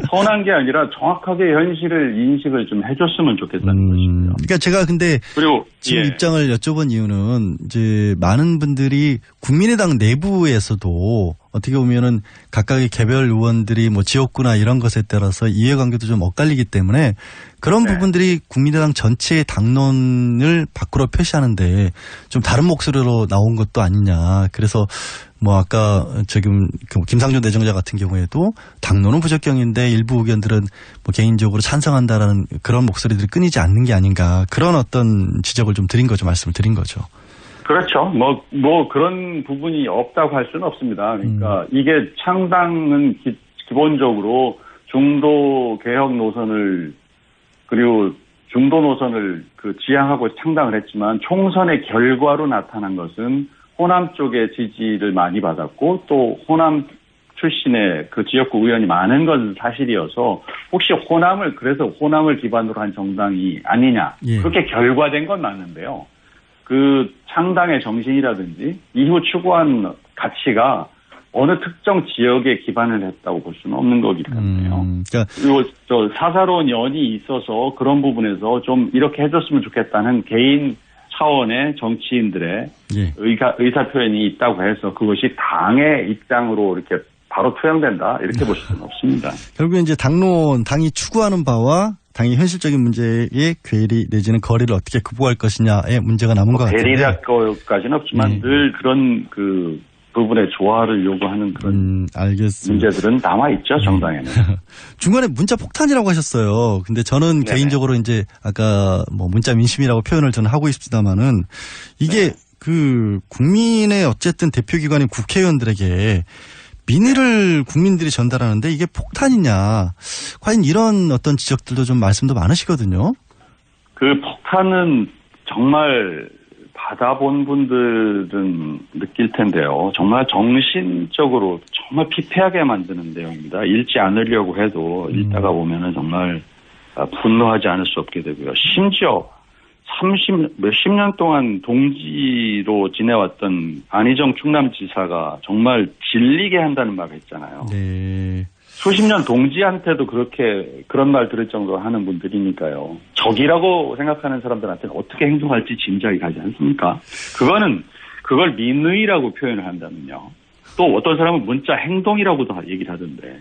[SPEAKER 11] 서운한 게 아니라 정확하게 현실을 인식을 좀 해줬으면 좋겠다는 것입니다.
[SPEAKER 9] 그러니까 제가 근데
[SPEAKER 11] 그리고
[SPEAKER 9] 지금 입장을 여쭤본 이유는 이제 많은 분들이 국민의당 내부에서도 어떻게 보면은 각각의 개별 의원들이 뭐 지역구나 이런 것에 따라서 이해관계도 좀 엇갈리기 때문에 그런 부분들이 국민의당 전체의 당론을 밖으로 표시하는데 좀 다른 목소리로 나온 것도 아니냐. 그래서 뭐 아까 지금 김상조 내정자 같은 경우에도 당론은 부적격인데 일부 의견들은 뭐 개인적으로 찬성한다라는 그런 목소리들이 끊이지 않는 게 아닌가. 그런 어떤 지적을 좀 드린 거죠. 말씀을 드린 거죠.
[SPEAKER 11] 그렇죠. 뭐 그런 부분이 없다고 할 수는 없습니다. 그러니까 이게 창당은 기본적으로 중도 개혁 노선을 그리고 중도 노선을 그 지향하고 창당을 했지만 총선의 결과로 나타난 것은 호남 쪽의 지지를 많이 받았고 또 호남 출신의 그 지역구 의원이 많은 건 사실이어서 혹시 그래서 호남을 기반으로 한 정당이 아니냐. 그렇게 결과된 건 맞는데요. 그 창당의 정신이라든지 이후 추구한 가치가 어느 특정 지역에 기반을 했다고 볼 수는 없는 거기 때문에요. 그리고 저 사사로운 연이 있어서 그런 부분에서 좀 이렇게 해줬으면 좋겠다는 개인 차원의 정치인들의 의사 표현이 있다고 해서 그것이 당의 입장으로 이렇게 바로 투영된다 이렇게 볼 수는 없습니다.
[SPEAKER 9] 결국 이제 당이 추구하는 바와 당의 현실적인 문제의 괴리 내지는 거리를 어떻게 극복할 것이냐의 문제가 남은 것 같아요.
[SPEAKER 11] 괴리라고까지는 없지만 늘 그런 그 부분의 조화를 요구하는 그런
[SPEAKER 9] 알겠습니다.
[SPEAKER 11] 문제들은 남아있죠, 정당에는.
[SPEAKER 9] 중간에 문자 폭탄이라고 하셨어요. 근데 저는 개인적으로 이제 아까 뭐 문자 민심이라고 표현을 저는 하고 있습니다만은 이게 그 국민의 어쨌든 대표기관인 국회의원들에게 민의를 국민들이 전달하는데 이게 폭탄이냐. 과연 이런 어떤 지적들도 좀 말씀도 많으시거든요.
[SPEAKER 11] 그 폭탄은 정말 받아본 분들은 느낄 텐데요. 정말 정신적으로 정말 피폐하게 만드는 내용입니다. 읽지 않으려고 해도 읽다가 보면은 정말 분노하지 않을 수 없게 되고요. 심지어 몇십 년 동안 동지로 지내왔던 안희정 충남지사가 정말 질리게 한다는 말을 했잖아요.
[SPEAKER 9] 네.
[SPEAKER 11] 수십 년 동지한테도 그런 말 들을 정도로 하는 분들이니까요. 적이라고 생각하는 사람들한테는 어떻게 행동할지 짐작이 가지 않습니까? 그걸 민의라고 표현을 한다면요. 또 어떤 사람은 문자 행동이라고도 얘기를 하던데,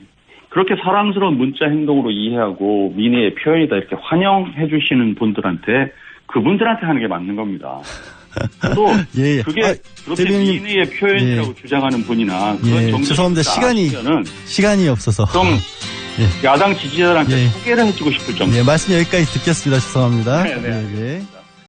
[SPEAKER 11] 그렇게 사랑스러운 문자 행동으로 이해하고 민의의 표현이다 이렇게 환영해 주시는 분들한테, 그분들한테 하는 게 맞는 겁니다. 또
[SPEAKER 9] 예.
[SPEAKER 11] 그게 그렇게 민의의 표현이라고 주장하는 분이나 그런 정도
[SPEAKER 9] 죄송합니다. 시간이 없어서
[SPEAKER 11] 좀 야당 지지자들한테 소개를 해주고 싶을 정도.
[SPEAKER 9] 말씀 여기까지 듣겠습니다. 죄송합니다.
[SPEAKER 11] 네.